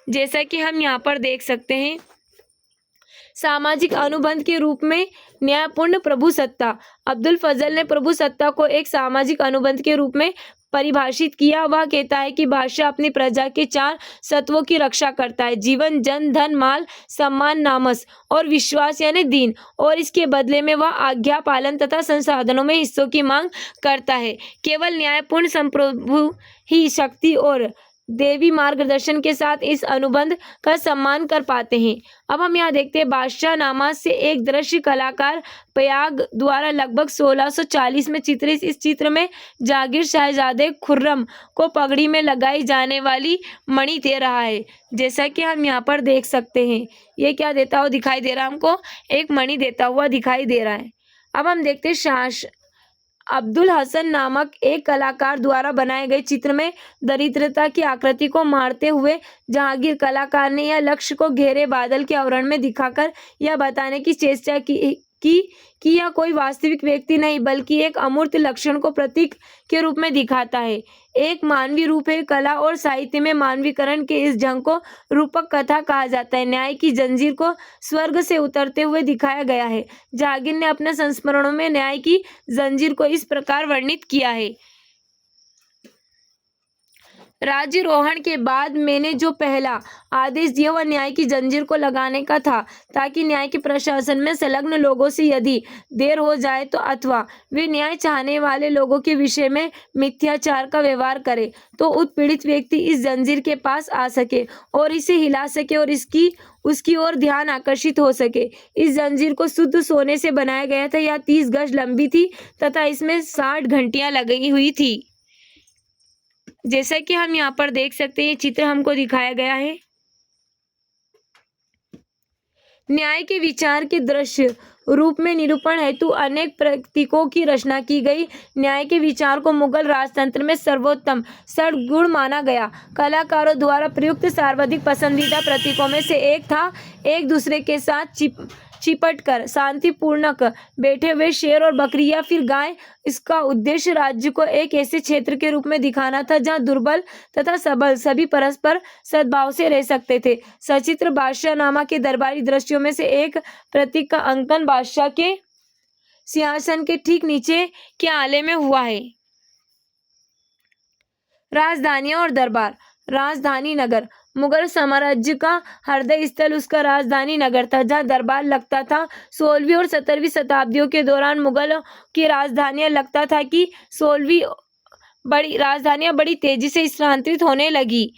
जैसा कि हम यहाँ पर देख सकते हैं, सामाजिक अनुबंध के रूप में न्यायपूर्ण प्रभुसत्ता। अब्दुल फजल ने प्रभुसत्ता को एक सामाजिक अनुबंध के रूप में परिभाषित किया। वह कहता है कि बादशाह अपनी प्रजा के 4 सत्वों की रक्षा करता है: जीवन, जन, धन, माल, सम्मान, नामस और विश्वास यानी दीन, और इसके बदले में वह आज्ञा पालन तथा संसाधनों में हिस्सों की मांग करता है। केवल न्यायपूर्ण संप्रभु ही शक्ति और देवी मार्गदर्शन के साथ इस अनुबंध का सम्मान कर पाते हैं। अब हम यहाँ देखते हैं, बादशाह नामा से एक दृश्य कलाकार पयाग द्वारा लगभग 1640 में चित्रित इस चित्र में जागीर शहजादे खुर्रम को पगड़ी में लगाई जाने वाली मणि दे रहा है। जैसा कि हम यहाँ पर देख सकते हैं, ये क्या देता हुआ दिखाई दे रहा है हमको, एक मणि देता हुआ दिखाई दे रहा है। अब हम देखते हैं अब्दुल हसन नामक एक कलाकार द्वारा बनाए गए चित्र में दरिद्रता की आकृति को मारते हुए जहांगीर कलाकार ने यह लक्ष्य को घेरे बादल के आवरण में दिखाकर यह बताने की चेष्टा की यह कोई वास्तविक व्यक्ति नहीं बल्कि एक अमूर्त लक्षण को प्रतीक के रूप में दिखाता है, एक मानवीय रूप है। कला और साहित्य में मानवीकरण के इस ढंग को रूपक कथा कहा जाता है। न्याय की जंजीर को स्वर्ग से उतरते हुए दिखाया गया है। जहांगीर ने अपने संस्मरणों में न्याय की जंजीर को इस प्रकार वर्णित किया है। राज्यारोहण के बाद मैंने जो पहला आदेश दिया वह न्याय की जंजीर को लगाने का था, ताकि न्याय के प्रशासन में संलग्न लोगों से यदि देर हो जाए तो अथवा वे न्याय चाहने वाले लोगों के विषय में मिथ्याचार का व्यवहार करे तो उत्पीड़ित व्यक्ति इस जंजीर के पास आ सके और इसे हिला सके और उसकी ओर ध्यान आकर्षित हो सके। इस जंजीर को शुद्ध सोने से बनाया गया था। यह 30 गज लंबी थी तथा इसमें 60 घंटियां लगी हुई थी। जैसा कि हम यहाँ पर देख सकते हैं, ये चित्र हमको दिखाया गया है। न्याय के विचार के दृश्य रूप में निरूपण हेतु अनेक प्रतीकों की रचना की गई। न्याय के विचार को मुगल राजतंत्र में सर्वोत्तम सद्गुण माना गया। कलाकारों द्वारा प्रयुक्त सर्वाधिक पसंदीदा प्रतीकों में से एक था एक दूसरे के साथ चिपट कर शांतिपूर्वक बैठे हुए शेर और बकरी या फिर गाय। इसका उद्देश्य राज्य को एक ऐसे क्षेत्र के रूप में दिखाना था जहां दुर्बल तथा सबल सभी परस्पर सद्भाव से रह सकते थे। सचित्र बादशाहनामा के दरबारी दृश्यों में से एक प्रतीक का अंकन बादशाह के सिंहासन के ठीक नीचे के आले में हुआ है। राजधानियां और दरबार। राजधानी नगर। मुगल साम्राज्य का हृदय स्थल उसका राजधानी नगर था, जहां दरबार लगता था। 16वीं और 17वीं शताब्दियों के दौरान मुगलों की राजधानियां लगता था कि 16वीं बड़ी राजधानियां बड़ी तेजी से स्थानांतरित होने लगी।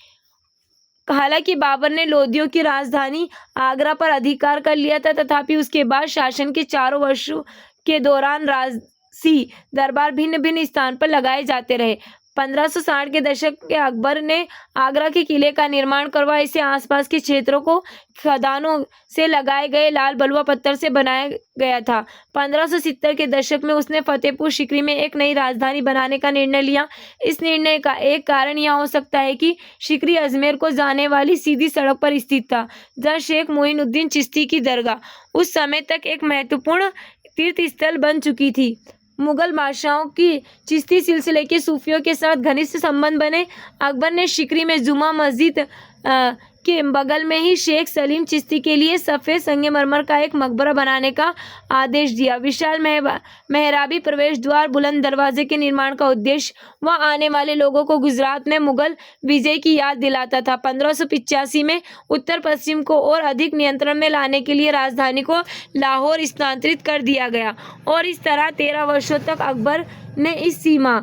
हालांकि बाबर ने लोदियों की राजधानी आगरा पर अधिकार कर लिया था, तथापि उसके बाद शासन के 4 वर्षों के दौरान राजसी दरबार भिन्न भिन्न स्थान पर लगाए जाते रहे। 1560 के दशक के अकबर ने आगरा के किले का निर्माण करवा इसे आसपास के क्षेत्रों को खदानों से लगाए गए लाल बलुआ पत्थर से बनाया गया था। 1570 के दशक में उसने फतेहपुर सीकरी में एक नई राजधानी बनाने का निर्णय लिया। इस निर्णय का एक कारण यह हो सकता है कि सीकरी अजमेर को जाने वाली सीधी सड़क पर स्थित था, जहाँ शेख मोइनुद्दीन चिश्ती की दरगाह उस समय तक एक महत्वपूर्ण तीर्थ स्थल बन चुकी थी। मुगल बादशाहों की चिश्ती सिलसिले के सूफियों के साथ घनिष्ठ संबंध बने। अकबर ने सीकरी में जुमा मस्जिद के बगल में ही शेख सलीम चिश्ती के लिए सफ़ेद संगमरमर का एक मकबरा बनाने का आदेश दिया। विशाल मेहराबी प्रवेश द्वार, बुलंद दरवाजे के निर्माण का उद्देश्य वहां आने वाले लोगों को गुजरात में मुगल विजय की याद दिलाता था। 1585 में उत्तर पश्चिम को और अधिक नियंत्रण में लाने के लिए राजधानी को लाहौर स्थानांतरित कर दिया गया और इस तरह 13 वर्षों तक अकबर ने इस सीमा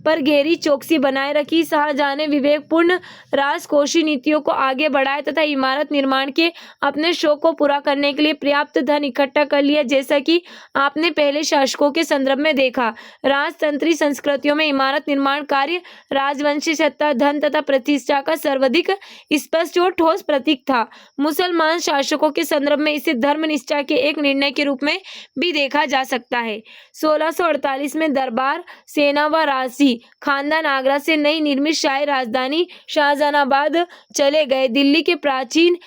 पर गहरी चौकसी बनाए रखी। शाहजहां ने विवेकपूर्ण राजकोषीय नीतियों को आगे बढ़ाया तथा इमारत निर्माण के अपने शौक को पूरा करने के लिए पर्याप्त धन इकट्ठा कर लिया। जैसा कि आपने पहले शासकों के संदर्भ में देखा, राजतंत्री संस्कृतियों में इमारत निर्माण कार्य राजवंशी सत्ता, धन तथा प्रतिष्ठा का सर्वाधिक स्पष्ट और ठोस प्रतीक था। मुसलमान शासकों के संदर्भ में इसे धर्मनिष्ठा के एक निर्णय के रूप में भी देखा जा सकता है। 1648 में दरबार सेना व राजसी खानदान आगरा से नई निर्मित शाही राजधानी शाहजहानाबाद चले गए। दिल्ली के प्राचीन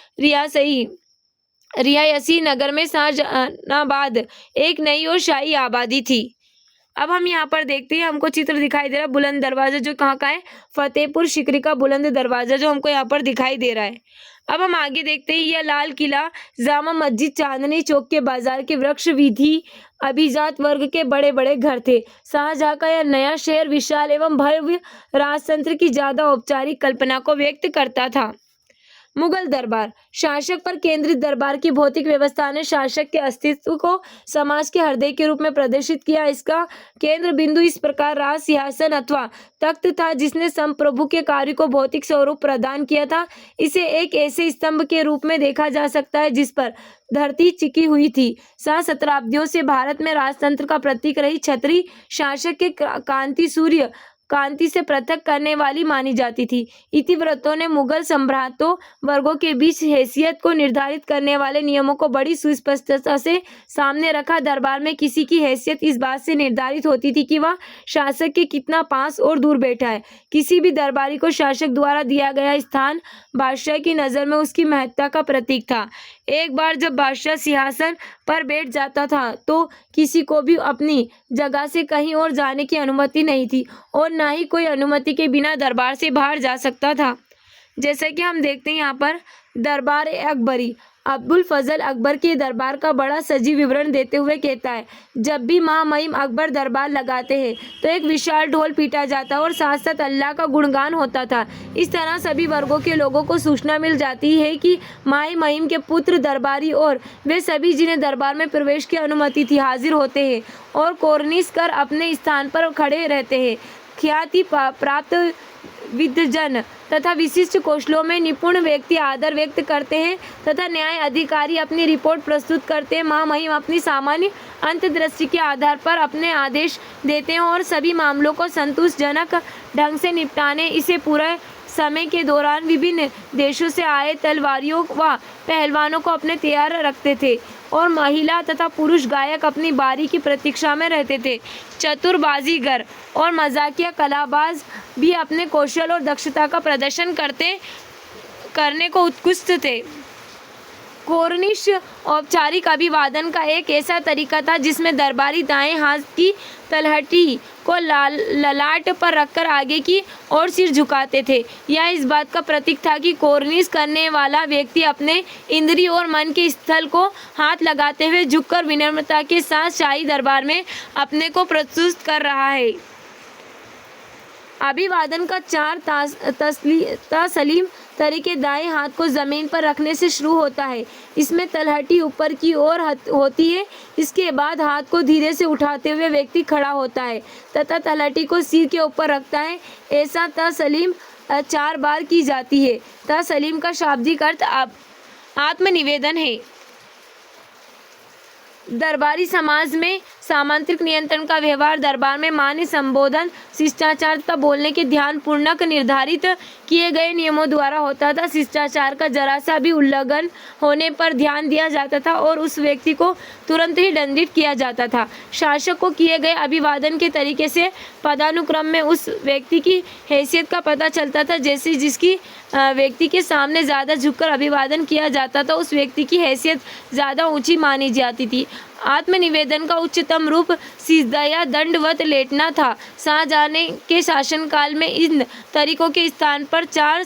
रियायती नगर में शाहजहानाबाद एक नई और शाही आबादी थी। अब हम यहाँ पर देखते हैं, हमको चित्र दिखाई दे रहा है बुलंद दरवाजा, जो कहाँ का है, फतेहपुर सीकरी का बुलंद दरवाजा जो हमको यहाँ पर दिखाई दे रहा है। अब हम आगे देखते हैं, यह लाल किला, जामा मस्जिद, चांदनी चौक के बाजार के वृक्ष, विधि अभिजात वर्ग के बड़े बड़े घर थे। शाहजहां का यह नया शहर विशाल एवं भव्य राजतंत्र की ज्यादा औपचारिक कल्पना को व्यक्त करता था। मुगल दरबार। शासक पर केंद्रित दरबार की भौतिक व्यवस्था ने शासक के अस्तित्व को समाज के हृदय के रूप में प्रदर्शित किया। इसका केंद्र बिंदु इस प्रकार राज सिंहासन अथवा तख्त था, जिसने संप्रभु के कार्य को भौतिक स्वरूप प्रदान किया था। इसे एक ऐसे स्तंभ के रूप में देखा जा सकता है जिस पर धरती टिकी हुई थी। सहस्त्राब्दियों से भारत में राजतंत्र का प्रतीक रही छतरी शासक के कांति सूर्य कांति से पृथक करने वाली मानी जाती थी। इतिवृत्तों ने मुगल सम्राटों वर्गों के बीच हैसियत को निर्धारित करने वाले नियमों को बड़ी सुस्पष्टता से सामने रखा। दरबार में किसी की हैसियत इस बात से निर्धारित होती थी कि वह शासक के कितना पास और दूर बैठा है। किसी भी दरबारी को शासक द्वारा दिया गया स्थान बादशाह की नज़र में उसकी महत्ता का प्रतीक था। एक बार जब बादशाह सिंहासन पर बैठ जाता था तो किसी को भी अपनी जगह से कहीं और जाने की अनुमति नहीं थी और न ही कोई अनुमति के बिना दरबार से बाहर जा सकता था। जैसे कि हम देखते हैं यहाँ पर दरबार अकबरी अब्दुल फजल अकबर के दरबार का बड़ा सजीव विवरण देते हुए कहता है, जब भी महामहिम अकबर दरबार लगाते हैं तो एक विशाल ढोल पीटा जाता और साथ साथ अल्लाह का गुणगान होता था। इस तरह सभी वर्गों के लोगों को सूचना मिल जाती है कि महामहिम के पुत्र दरबारी और वे सभी जिन्हें दरबार में प्रवेश की अनुमति थी हाजिर होते हैं और कोर्निश कर अपने स्थान पर खड़े रहते हैं। ख्याति प्राप्त विद्वजन तथा विशिष्ट कौशलों में निपुण व्यक्ति आदर व्यक्त करते हैं तथा न्याय अधिकारी अपनी रिपोर्ट प्रस्तुत करते हैं। महामहिम अपनी सामान्य अंतर्दृष्टि के आधार पर अपने आदेश देते हैं और सभी मामलों को संतोषजनक ढंग से निपटाने इसे पूरे समय के दौरान विभिन्न देशों से आए तलवारियों व पहलवानों को अपने तैयार रखते थे और महिला तथा पुरुष गायक अपनी बारी की प्रतीक्षा में रहते थे। चतुर बाजीगर और मजाकिया कलाबाज भी अपने कौशल और दक्षता का प्रदर्शन करने को उत्कृष्ट थे। कोर्निश औपचारिक अभिवादन का एक ऐसा तरीका था जिसमें दरबारी दाएं हाथ की तलहटी को ललाट पर रखकर आगे की ओर सिर झुकाते थे। यह इस बात का प्रतीक था कि कोर्निश करने वाला व्यक्ति अपने इंद्रिय और मन के स्थल को हाथ लगाते हुए झुककर विनम्रता के साथ शाही दरबार में अपने को प्रस्तुत कर रहा है। अभिवादन का चार तसलीम तरीके दाएं हाथ को ज़मीन पर रखने से शुरू होता है। इसमें तलहटी ऊपर की ओर होती है। इसके बाद हाथ को धीरे से उठाते हुए व्यक्ति खड़ा होता है तथा तलहटी को सिर के ऊपर रखता है। ऐसा तसलीम 4 बार की जाती है। तसलीम का शाब्दिक अर्थ आत्मनिवेदन है। दरबारी समाज में सामंत्रिक नियंत्रण का व्यवहार दरबार में मान्य संबोधन शिष्टाचार तथा बोलने के ध्यानपूर्वक निर्धारित किए गए नियमों द्वारा होता था। शिष्टाचार का जरा सा भी उल्लंघन होने पर ध्यान दिया जाता था और उस व्यक्ति को तुरंत ही दंडित किया जाता था। शासक को किए गए अभिवादन के तरीके से पदानुक्रम में उस व्यक्ति की हैसियत का पता चलता था। जैसे जिसकी व्यक्ति के सामने ज़्यादा झुककर अभिवादन किया जाता था उस व्यक्ति की हैसियत ज़्यादा ऊंची मानी जाती थी। आत्मनिवेदन का उच्चतम रूप सिजदा या दंडवत लेटना था। शाहजहां के शासनकाल में इन तरीकों के स्थान पर 4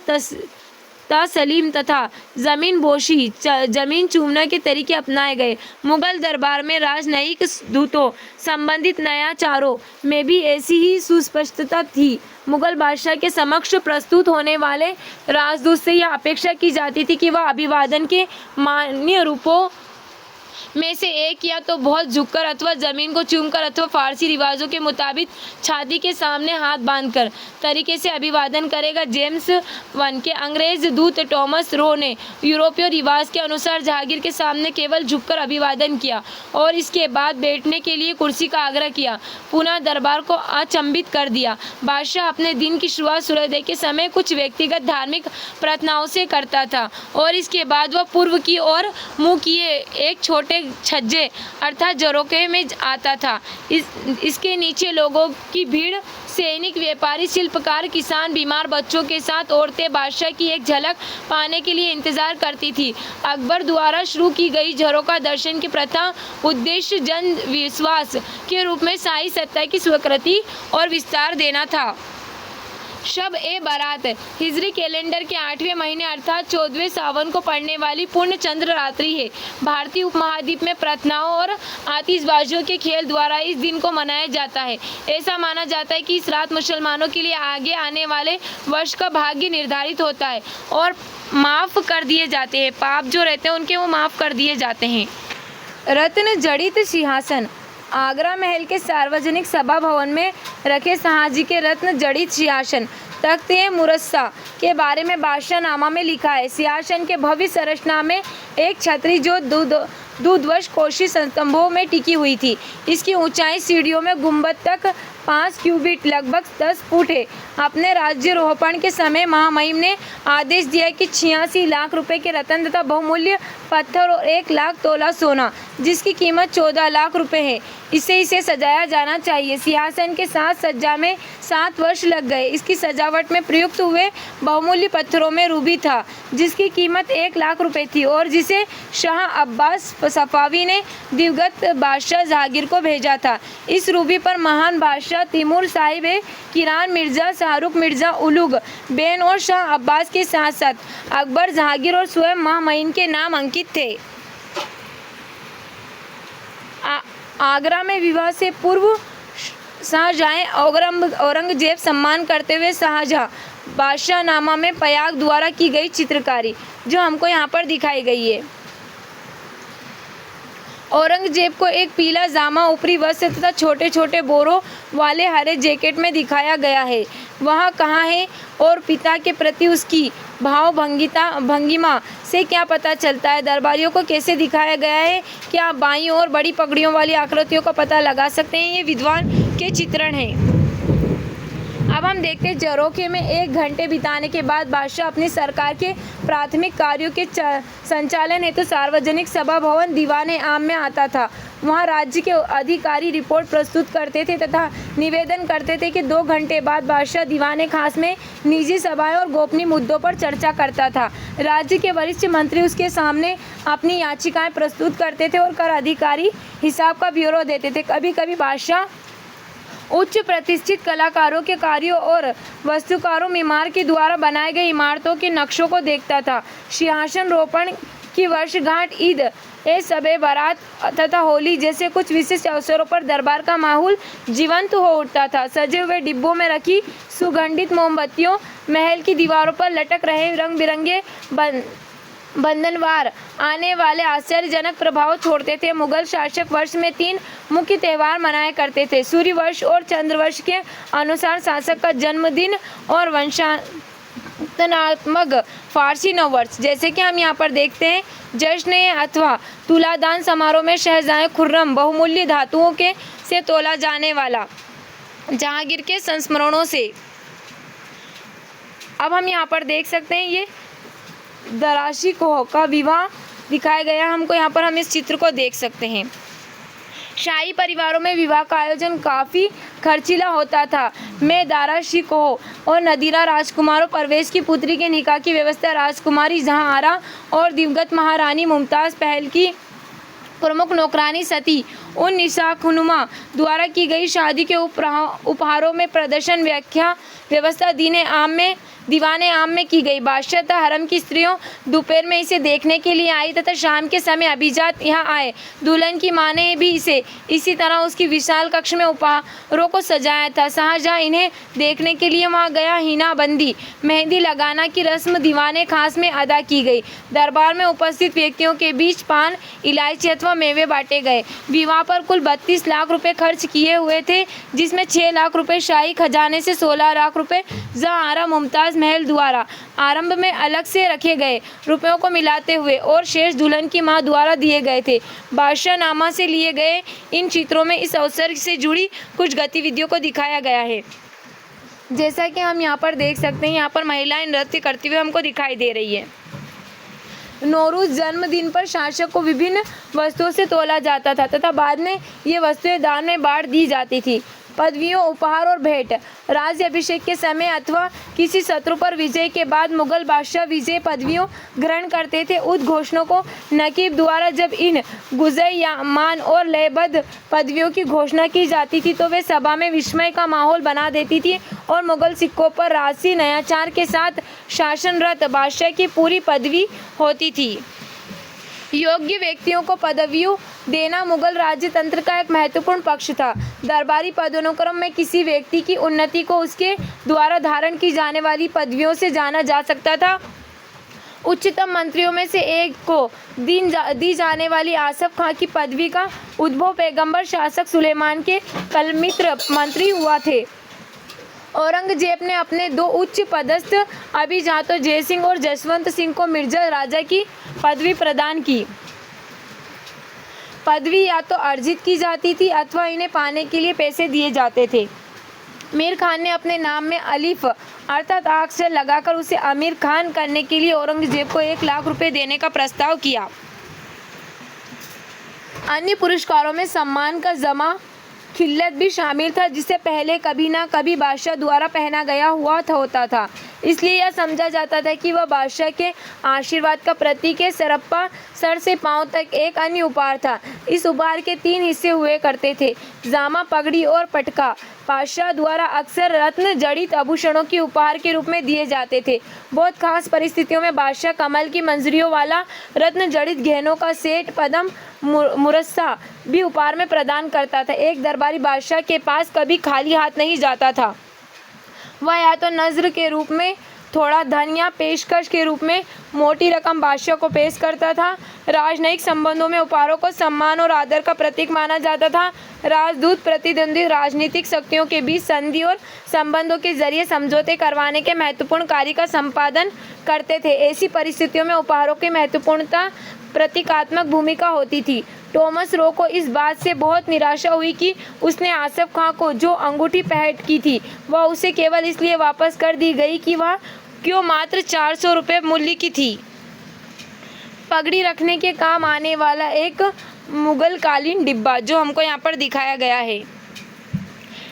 तसलीम तथा ज़मीन बोशी जमीन चूमने के तरीके अपनाए गए। मुगल दरबार में राजनयिक दूतों संबंधित नयाचारों में भी ऐसी ही सुस्पष्टता थी। मुगल बादशाह के समक्ष प्रस्तुत होने वाले राजदूत से यह अपेक्षा की जाती थी कि वह अभिवादन के मान्य रूपों में से एक या तो बहुत झुककर अथवा ज़मीन को चूमकर अथवा फारसी रिवाजों के मुताबिक छाती के सामने हाथ बांधकर तरीके से अभिवादन करेगा। जेम्स वन के अंग्रेज दूत टॉमस रो ने यूरोपीय रिवाज के अनुसार जहांगीर के सामने केवल झुककर अभिवादन किया और इसके बाद बैठने के लिए कुर्सी का आग्रह किया। पुनः दरबार को अचंभित कर दिया। बादशाह अपने दिन की शुरुआत सूर्योदय के समय कुछ व्यक्तिगत धार्मिक प्रार्थनाओं से करता था और इसके बाद वह पूर्व की ओर मुँह किए एक छोटे छज्जे अर्थात झरोखे में आता था। इसके नीचे लोगों की भीड़ सैनिक, व्यापारी, शिल्पकार, किसान, बीमार बच्चों के साथ औरतें बादशाह की एक झलक पाने के लिए इंतजार करती थी। अकबर द्वारा शुरू की गई झरोखा दर्शन की प्रथा उद्देश्य जन विश्वास के रूप में शाही सत्ता की स्वीकृति और विस्तार देना था। शब ए बारात हिजरी कैलेंडर के 8वें महीने अर्थात 14वें सावन को पड़ने वाली पूर्ण चंद्र रात्रि है। भारतीय उपमहाद्वीप में प्रार्थनाओं और आतिशबाजियों के खेल द्वारा इस दिन को मनाया जाता है। ऐसा माना जाता है कि इस रात मुसलमानों के लिए आगे आने वाले वर्ष का भाग्य निर्धारित होता है और माफ़ कर दिए जाते हैं। पाप जो रहते हैं उनके वो माफ़ कर दिए जाते हैं। रत्न जड़ित सिंहासन आगरा महल के सार्वजनिक सभा भवन में रखे शाहजी के रत्न जड़ित सिंहासन तख्त-ए मुरस्सा के बारे में बादशाहनामा में लिखा है। सिंहासन के भव्य संरचना में एक छतरी जो दूधवश कोशी स्तंभों में टिकी हुई थी। इसकी ऊंचाई सीढ़ियों में गुंबद तक 5 क्यूबिट लगभग 10 फुट है। अपने राज्यारोहण के समय महामहिम ने आदेश दिया कि 86 लाख रुपए के रत्न तथा बहुमूल्य पत्थर और 1 लाख तोला सोना, जिसकी कीमत 14 लाख रुपए है, इसे सजाया जाना चाहिए। सिंहासन के साथ सज्जा में 7 वर्ष लग गए। इसकी सजावट में प्रयुक्त हुए बहुमूल्य पत्थरों में रूबी था, जिसकी कीमत 1 लाख रुपए थी और जिसे शाह अब्बास सफावी ने दिवंगत बादशाह जहांगीर को भेजा था। इस रूबी पर महान बादशाह तिमूर साहिब किरान मिर्जा, शाहरुख मिर्जा, उलुग बेन और शाह अब्बास के साथ साथ अकबर, जहांगीर और स्वयं महामहिम के नाम अंकित थे। आगरा में विवाह से पूर्व शाहजहां औरंगजेब सम्मान करते हुए शाहजहां बादशाहनामा में पयाग द्वारा की गई चित्रकारी जो हमको यहाँ पर दिखाई गई है। औरंगजेब को एक पीला जामा, ऊपरी वस्त्र तथा छोटे छोटे बोरों वाले हरे जैकेट में दिखाया गया है। वह कहाँ है और पिता के प्रति उसकी भंगिमा से क्या पता चलता है? दरबारियों को कैसे दिखाया गया है? क्या आप बाईं और बड़ी पगड़ियों वाली आकृतियों का पता लगा सकते हैं? ये विद्वान के चित्रण हैं। अब हम देखते हैं झरोखे में 1 घंटे बिताने के बाद बादशाह अपनी सरकार के प्राथमिक कार्यों के संचालन हेतु सार्वजनिक सभा भवन दीवाने आम में आता था। वहाँ राज्य के अधिकारी रिपोर्ट प्रस्तुत करते थे तथा निवेदन करते थे कि 2 घंटे बाद बादशाह दीवाने खास में निजी सभाएं और गोपनीय मुद्दों पर चर्चा करता था। राज्य के वरिष्ठ मंत्री उसके सामने अपनी याचिकाएं प्रस्तुत करते थे और कर अधिकारी हिसाब का ब्यौरा देते थे। कभी कभी बादशाह उच्च प्रतिष्ठित कलाकारों के कार्यों और वास्तुकारों मीमार के द्वारा बनाए गए इमारतों के नक्शों को देखता था। सिंहासन रोपण की वर्षगांठ, ईद ए शबे बारात तथा होली जैसे कुछ विशिष्ट अवसरों पर दरबार का माहौल जीवंत हो उठता था। सजे हुए डिब्बों में रखी सुगंधित मोमबत्तियों, महल की दीवारों पर लटक रहे रंग बिरंगे बंधनवार आने वाले आश्चर्यजनक प्रभाव छोड़ते थे। मुगल शासक वर्ष में 3 मुख्य त्यौहार मनाया करते थे। सूर्य वर्ष और चंद्र वर्ष के अनुसार शासक का जन्मदिन और वंशात्मक फारसी नववर्ष, जैसे कि हम यहाँ पर देखते हैं जश्न अथवा तुलादान समारोह में शहजाद खुर्रम बहुमूल्य धातुओं के से तोला जाने वाला जहांगीर के संस्मरणों से। अब हम यहाँ पर देख सकते हैं ये दराशी कोह का विवाह दिखाया गया। हमको यहाँ पर हम इस चित्र को देख सकते हैं। शाही परिवारों में विवाह का आयोजन काफ़ी खर्चीला होता था। मैं दारा शिकोह और नदीरा राजकुमारों परवेज की पुत्री के निकाह की व्यवस्था राजकुमारी जहांआरा और दिवंगत महारानी मुमताज़ पहल की प्रमुख नौकरानी सती उन निसा खुनुमा द्वारा की गई शादी के उपहारों में प्रदर्शन व्याख्या व्यवस्था दीवाने आम में की गई। बादशाह तथा हरम की स्त्रियों दोपहर में इसे देखने के लिए आई तथा शाम के समय अभिजात यहाँ आए। दुल्हन की माँ ने भी इसी तरह उसकी विशाल कक्ष में उपहारों को सजाया था। शाहजहां इन्हें देखने के लिए वहाँ गया। हिनाबंदी मेहंदी लगाना की रस्म दीवाने खास में अदा की गई। दरबार में उपस्थित व्यक्तियों के बीच पान, इलायची अथवा मेवे बांटे गए। विवाह पर कुल 32 लाख रुपए खर्च किए हुए थे, जिसमें 6 लाख रुपए शाही खजाने से 16 लाख रुपए जहांआरा मुमताज़ महल द्वारा आरंभ में अलग से रखे गए रुपयों को मिलाते हुए और शेष दुल्हन की मां द्वारा दिए गए थे। बादशाहनामा से लिए गए इन चित्रों में इस अवसर से जुड़ी कुछ गतिविधियों को दिखाया गया है। जैसा कि हम यहाँ पर देख सकते हैं, यहाँ पर महिलाएं नृत्य करती हुई हमको दिखाई दे रही है। नौरूज जन्मदिन पर शासक को विभिन्न वस्तुओं से तोला जाता था तथा बाद में ये वस्तुएं दान में बांट दी जाती थी। पदवियों, उपहार और भेंट राज्य अभिषेक के समय अथवा किसी शत्रु पर विजय के बाद मुगल बादशाह विजय पदवियों ग्रहण करते थे। उद्घोषणों को नकीब द्वारा जब इन गुज़यमान और लयबद्ध पदवियों की घोषणा की जाती थी तो वे सभा में विस्मय का माहौल बना देती थी और मुगल सिक्कों पर राजसी नयाचार के साथ शासनरत बादशाह की पूरी पदवी होती थी। योग्य व्यक्तियों को पदवियों देना मुगल राज्य तंत्र का एक महत्वपूर्ण पक्ष था। दरबारी पदानुक्रम में किसी व्यक्ति की उन्नति को उसके द्वारा धारण की जाने वाली पदवियों से जाना जा सकता था। उच्चतम मंत्रियों में से एक को दी जाने वाली आसफ खां की पदवी का उद्भव पैगंबर शासक सुलेमान के कलमित्र मंत्री हुआ थे। औरंगजेब ने अपने 2 उच्च पदस्थ अभिजातों जय सिंह और जसवंत सिंह को मिर्जा राजा की पदवी प्रदान की। पदवी या तो अर्जित की जाती थी अथवा इन्हें पाने के लिए पैसे दिए जाते थे। मीर खान ने अपने नाम में अलिफ अर्थात अक्षर लगाकर उसे अमीर खान करने के लिए औरंगजेब को 1 लाख रुपए देने का प्रस्ताव किया। अन्य पुरस्कारों में सम्मान का जमा खिल्लत भी शामिल था, जिसे पहले कभी ना कभी बादशाह द्वारा पहना गया हुआ होता था, इसलिए यह समझा जाता था कि वह बादशाह के आशीर्वाद का प्रतीक है। सरप्पा सर से पांव तक एक अन्य उपहार था। इस उपहार के 3 हिस्से हुए करते थे, जामा, पगड़ी और पटका। बादशाह द्वारा अक्सर रत्न जड़ित आभूषणों के उपहार के रूप में दिए जाते थे। बहुत खास परिस्थितियों में बादशाह कमल की मंजरियों वाला रत्न जड़ित गहनों का सेट, पदम, मुरस्सा भी उपहार में प्रदान करता था। एक दरबारी बादशाह के पास कभी खाली हाथ नहीं जाता था। वह या तो नज़्र के रूप में थोड़ा धन या पेशकश के रूप में मोटी रकम बादशाह को पेश करता था। राजनयिक संबंधों में उपहारों को सम्मान और आदर का प्रतीक माना जाता था। राजदूत प्रतिद्वंदी राजनीतिक शक्तियों के बीच संधि और संबंधों के जरिए समझौते करवाने के महत्वपूर्ण कार्य का संपादन करते थे। ऐसी परिस्थितियों में उपहारों की महत्वपूर्णता प्रतीकात्मक भूमिका होती थी। टॉमस रो को इस बात से बहुत निराशा हुई कि उसने आसफ खां को जो अंगूठी भेंट की थी वह उसे केवल इसलिए वापस कर दी गई कि वह क्यों मात्र 400 रुपये मूल्य की थी। पगड़ी रखने के काम आने वाला एक मुगलकालीन डिब्बा जो हमको यहाँ पर दिखाया गया है।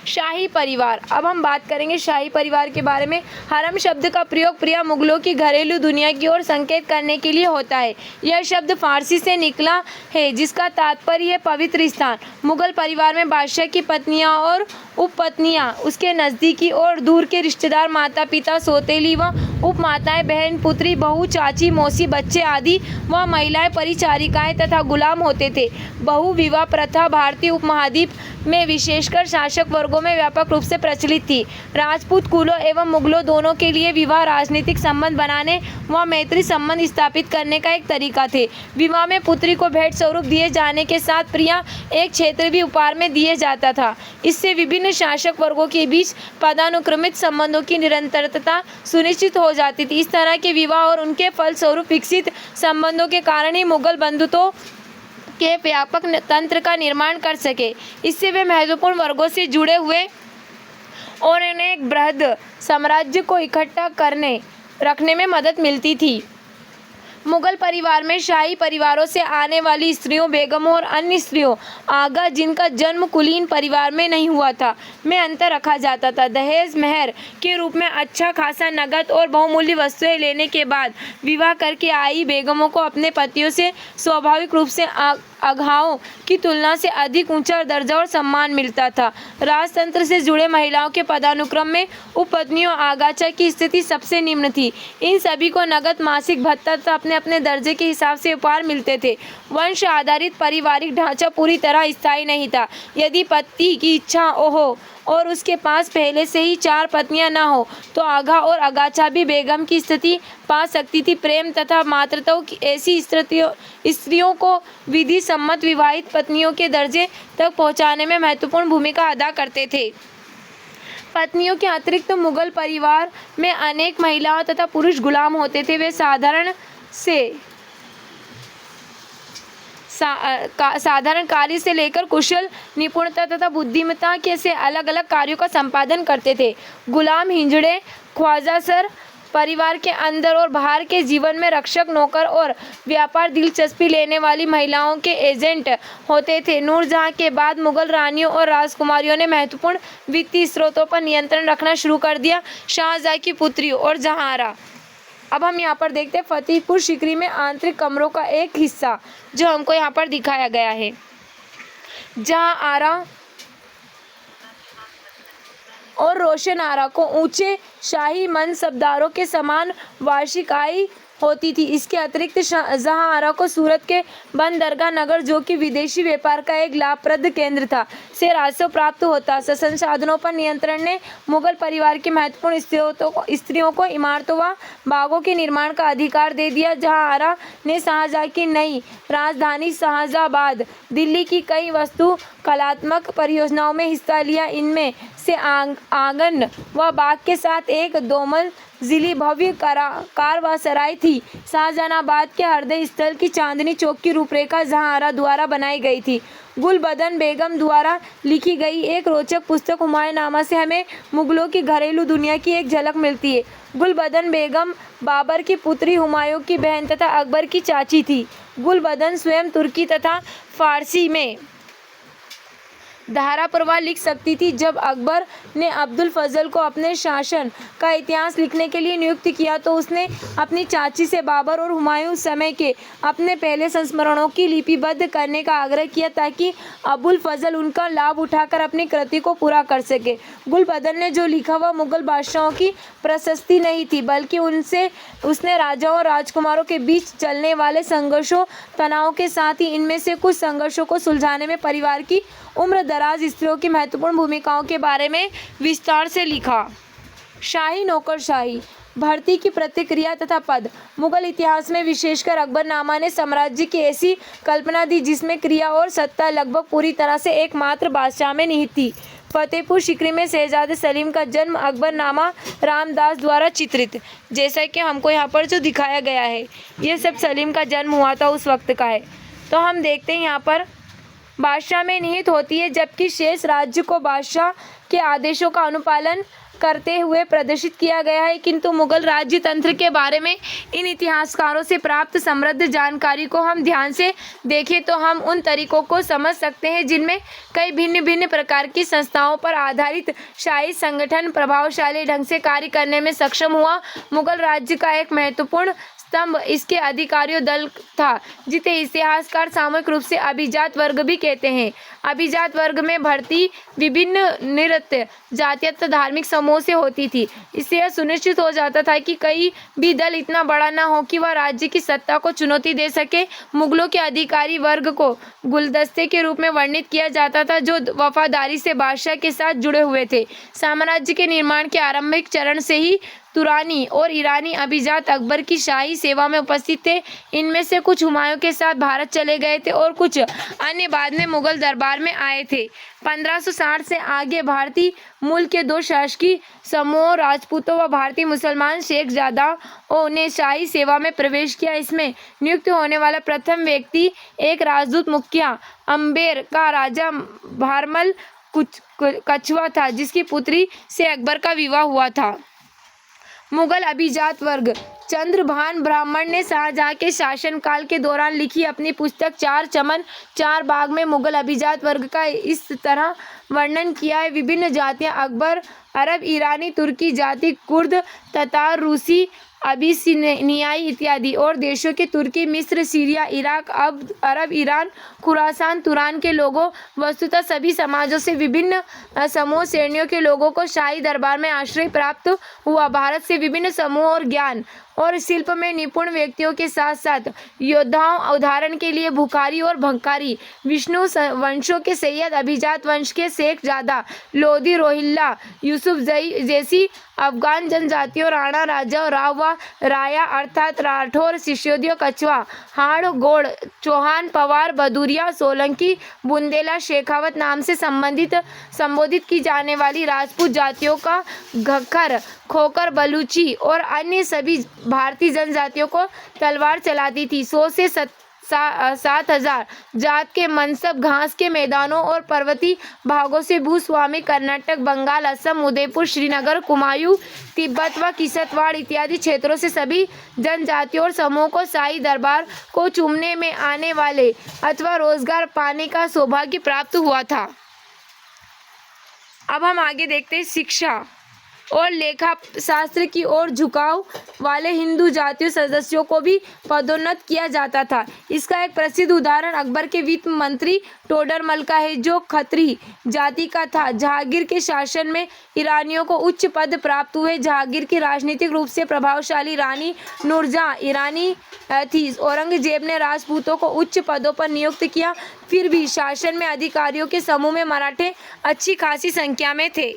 शाही परिवार। अब हम बात करेंगे शाही परिवार के बारे में। हरम शब्द का प्रयोग प्रिया मुगलों की घरेलू दुनिया की ओर संकेत करने के लिए होता है। यह शब्द फारसी से निकला है जिसका तात्पर्य है पवित्र स्थान। मुगल परिवार में बादशाह की पत्नियां और उपपत्नियां, उसके नज़दीकी और दूर के रिश्तेदार, माता पिता, सौतेली व उपमाताएं, बहन, पुत्री, बहू, चाची, मौसी, बच्चे आदि व महिलाएं, परिचारिकाएं तथा गुलाम होते थे। बहु विवाह प्रथा भारतीय उपमहाद्वीप में विशेषकर शासक वर्गों में व्यापक रूप से प्रचलित थी। राजपूत कुलों एवं मुगलों दोनों के लिए विवाह राजनीतिक संबंध बनाने व मैत्री संबंध स्थापित करने का एक तरीका थे। विवाह में पुत्री को भेंट स्वरूप दिए जाने के साथ प्रिया एक क्षेत्र भी उपहार में दिए जाता था। इससे विभिन्न शासक वर्गों के बीच पदानुक्रमित संबंधों की निरंतरता सुनिश्चित हो जाती थी। इस तरह के विवाह और उनके फलस्वरूप विकसित संबंधों के कारण ही मुगल बंधुत्वों के व्यापक तंत्र का निर्माण कर सके। इससे वे महत्वपूर्ण वर्गों से जुड़े हुए और उन्हें एक बृहद साम्राज्य को इकट्ठा करने रखने में मदद मिलती थी। मुगल परिवार में शाही परिवारों से आने वाली स्त्रियों, बेगमों और अन्य स्त्रियों आगा जिनका जन्म कुलीन परिवार में नहीं हुआ था में अंतर रखा जाता था। दहेज मेहर के रूप में अच्छा खासा नगद और बहुमूल्य वस्तुएं लेने के बाद विवाह करके आई बेगमों को अपने पतियों से स्वाभाविक रूप से अगहाओं की तुलना से अधिक ऊंचा दर्जा और सम्मान मिलता था। राजतंत्र से जुड़े महिलाओं के पदानुक्रम में उपपत्नियों आगाचा की स्थिति सबसे निम्न थी। इन सभी को नगद मासिक भत्ता तथा अपने अपने दर्जे के हिसाब से उपहार मिलते थे। वंश आधारित पारिवारिक ढांचा पूरी तरह स्थायी नहीं था। यदि पति की इच्छा हो और उसके पास पहले से ही 4 पत्नियां न हो तो आगा और अगाचा भी बेगम की स्थिति पा सकती थी। प्रेम तथा मातृत्व की ऐसी स्त्रियों को विधि सम्मत विवाहित पत्नियों के दर्जे तक पहुंचाने में महत्वपूर्ण भूमिका अदा करते थे। पत्नियों के अतिरिक्त मुगल परिवार में अनेक महिलाओं तथा पुरुष गुलाम होते थे। वे साधारण कार्य से लेकर कुशल निपुणता तथा बुद्धिमत्ता के से अलग अलग कार्यों का संपादन करते थे। गुलाम, हिंजड़े, ख्वाजासर परिवार के अंदर और बाहर के जीवन में रक्षक, नौकर और व्यापार दिलचस्पी लेने वाली महिलाओं के एजेंट होते थे। नूरजहां के बाद मुगल रानियों और राजकुमारियों ने महत्वपूर्ण वित्तीय स्रोतों पर नियंत्रण रखना शुरू कर दिया। शाहजहां की पुत्रियों और जहांआरा। अब हम यहाँ पर देखते हैं फतेहपुर सीकरी में आंतरिक कमरों का एक हिस्सा जो हमको यहाँ पर दिखाया गया है। जहांआरा और रोशन आरा को ऊंचे शाही मनसबदारों के समान वार्षिक आय होती थी। इसके अतिरिक्त जहांआरा को सूरत के बंदरगाह नगर, जो कि विदेशी व्यापार का एक लाभप्रद केंद्र था, से राजस्व प्राप्त होता। संसाधनों पर नियंत्रण ने मुगल परिवार की महत्वपूर्ण स्त्रियों को इमारतों व बागों के निर्माण का अधिकार दे दिया। जहांआरा ने शाहजहां की नई राजधानी शाहजहाबाद, दिल्ली की कई वस्तु कलात्मक परियोजनाओं में हिस्सा लिया। इनमें से आंगन व बाग के साथ एक दोमल जिली भव्य कारवासराय थी। शाहजहानाबाद के हृदय स्थल की चांदनी चौक की रूपरेखा जहांआरा द्वारा बनाई गई थी। गुलबदन बेगम द्वारा लिखी गई एक रोचक पुस्तक हुमायूंनामा से हमें मुगलों की घरेलू दुनिया की एक झलक मिलती है। गुलबदन बेगम बाबर की पुत्री, हुमायूं की बहन तथा अकबर की चाची थी। गुलबदन स्वयं तुर्की तथा फारसी में धाराप्रवाह लिख सकती थी। जब अकबर ने अब्दुल फजल को अपने शासन का इतिहास लिखने के लिए नियुक्त किया तो उसने अपनी चाची से बाबर और हुमायूं समय के अपने पहले संस्मरणों की लिपिबद्ध करने का आग्रह किया ताकि अबुल फजल उनका लाभ उठाकर अपनी कृति को पूरा कर सके। गुलबदन ने जो लिखा वह मुगल बादशाहों की प्रशस्ति नहीं थी, बल्कि उसने राजाओं और राजकुमारों के बीच चलने वाले संघर्षों, तनाव के साथ ही इनमें से कुछ संघर्षों को सुलझाने में परिवार की उम्र दराज स्त्रियों की महत्वपूर्ण भूमिकाओं के बारे में विस्तार से लिखा। शाही नौकरशाही, भर्ती की प्रतिक्रिया तथा पद। मुगल इतिहास में विशेषकर अकबरनामा ने साम्राज्य की ऐसी कल्पना दी जिसमें क्रिया और सत्ता लगभग पूरी तरह से एकमात्र बादशाह में निहित थी। फतेहपुर सीकरी में शहजादे सलीम का जन्म अकबरनामा रामदास द्वारा चित्रित, जैसा कि हमको यहाँ पर जो दिखाया गया है, ये सब सलीम का जन्म हुआ था उस वक्त का है। तो हम देखते हैं यहाँ पर बादशाह में निहित होती है, जबकि शेष राज्य को बादशाह के आदेशों का अनुपालन करते हुए प्रदर्शित किया गया है। किंतु मुगल राज्य तंत्र के बारे में इन इतिहासकारों से प्राप्त समृद्ध जानकारी को हम ध्यान से देखें तो हम उन तरीकों को समझ सकते हैं जिनमें कई भिन्न भिन्न प्रकार की संस्थाओं पर आधारित शाही संगठन प्रभावशाली ढंग से कार्य करने में सक्षम हुआ। मुगल राज्य का एक महत्वपूर्ण स्तंभ इसके अधिकारियों दल था, जिसे इतिहासकार सामूहिक रूप से अभिजात वर्ग भी कहते हैं। अभिजात वर्ग में भर्ती विभिन्न नृत्य, जातीय तथा धार्मिक समूह से होती थी। इससे यह सुनिश्चित हो जाता था कि कोई भी दल इतना बड़ा न हो कि वह राज्य की सत्ता को चुनौती दे सके। मुगलों के अधिकारी वर्ग को गुलदस्ते के रूप में वर्णित किया जाता था, जो वफादारी से बादशाह के साथ जुड़े हुए थे। साम्राज्य के निर्माण के आरंभिक चरण से ही तुरानी और ईरानी अभिजात अकबर की शाही सेवा में उपस्थित थे। इनमें से कुछ हुमायूं के साथ भारत चले गए थे और कुछ अन्य बाद में मुगल दरबार में आए थे। 1560 से आगे भारतीय मूल के दो शासकीय समूहों, राजपूतों व भारतीय मुसलमान शेखजादाओं ने शाही सेवा में प्रवेश किया। इसमें नियुक्त होने वाला प्रथम व्यक्ति एक राजदूत मुखिया अम्बेर का राजा भारमल कछवा था, जिसकी पुत्री से अकबर का विवाह हुआ था। मुगल अभिजात वर्ग। चंद्रभान ब्राह्मण ने शाहजहां के शासनकाल के दौरान लिखी अपनी पुस्तक चार चमन चार बाग में मुगल अभिजात वर्ग का इस तरह वर्णन किया है। विभिन्न जातियां अकबर, अरब, ईरानी, तुर्की जाति, कुर्द, ततार, रूसी, अबिसिनियाई इत्यादि और देशों के तुर्की, मिस्र, सीरिया, इराक, अरब, ईरान, खुरासान, तुरान के लोगों, वस्तुतः सभी समाजों से विभिन्न समूह श्रेणियों के लोगों को शाही दरबार में आश्रय प्राप्त हुआ। भारत से विभिन्न समूह और ज्ञान और शिल्प में निपुण व्यक्तियों के साथ साथ योद्धाओं, उदाहरण के लिए बुखारी और भंकारी, विष्णु वंशों के सैयद, अभिजात वंश के शेखजादा, लोधी, रोहिल्ला, यूसुफ जैसी अफगान जनजातियों, राणा, राजा, राव व राया अर्थात राठौर, सिसोदिया, कछवा, हाड़, गोड़, चौहान, पवार, भदूरिया, सोलंकी, बुंदेला, शेखावत नाम से संबोधित की जाने वाली राजपूत जातियों का घक्कर, खोकर, बलूची और अन्य सभी भारतीय जनजातियों को तलवार चलाती थी। 100 से 7,000 जात के मनसब घास के मैदानों और पर्वतीय भागों से भूस्वामी कर्नाटक, बंगाल, असम, उदयपुर, श्रीनगर, कुमायूं, तिब्बत व किश्तवाड़ इत्यादि क्षेत्रों से सभी जनजातियों और समूहों को शाही दरबार को चूमने में आने वाले अथवा रोजगार पाने का सौभाग्य प्राप्त हुआ था। अब हम आगे देखते हैं शिक्षा और लेखा शास्त्र की ओर झुकाव वाले हिंदू जातीय सदस्यों को भी पदोन्नत किया जाता था। इसका एक प्रसिद्ध उदाहरण अकबर के वित्त मंत्री टोडरमल का है, जो खत्री जाति का था। जहांगीर के शासन में ईरानियों को उच्च पद प्राप्त हुए। जहांगीर की राजनीतिक रूप से प्रभावशाली रानी नूरजहां ईरानी थी। औरंगजेब ने राजपूतों को उच्च पदों पर नियुक्त किया। फिर भी शासन में अधिकारियों के समूह में मराठे अच्छी खासी संख्या में थे।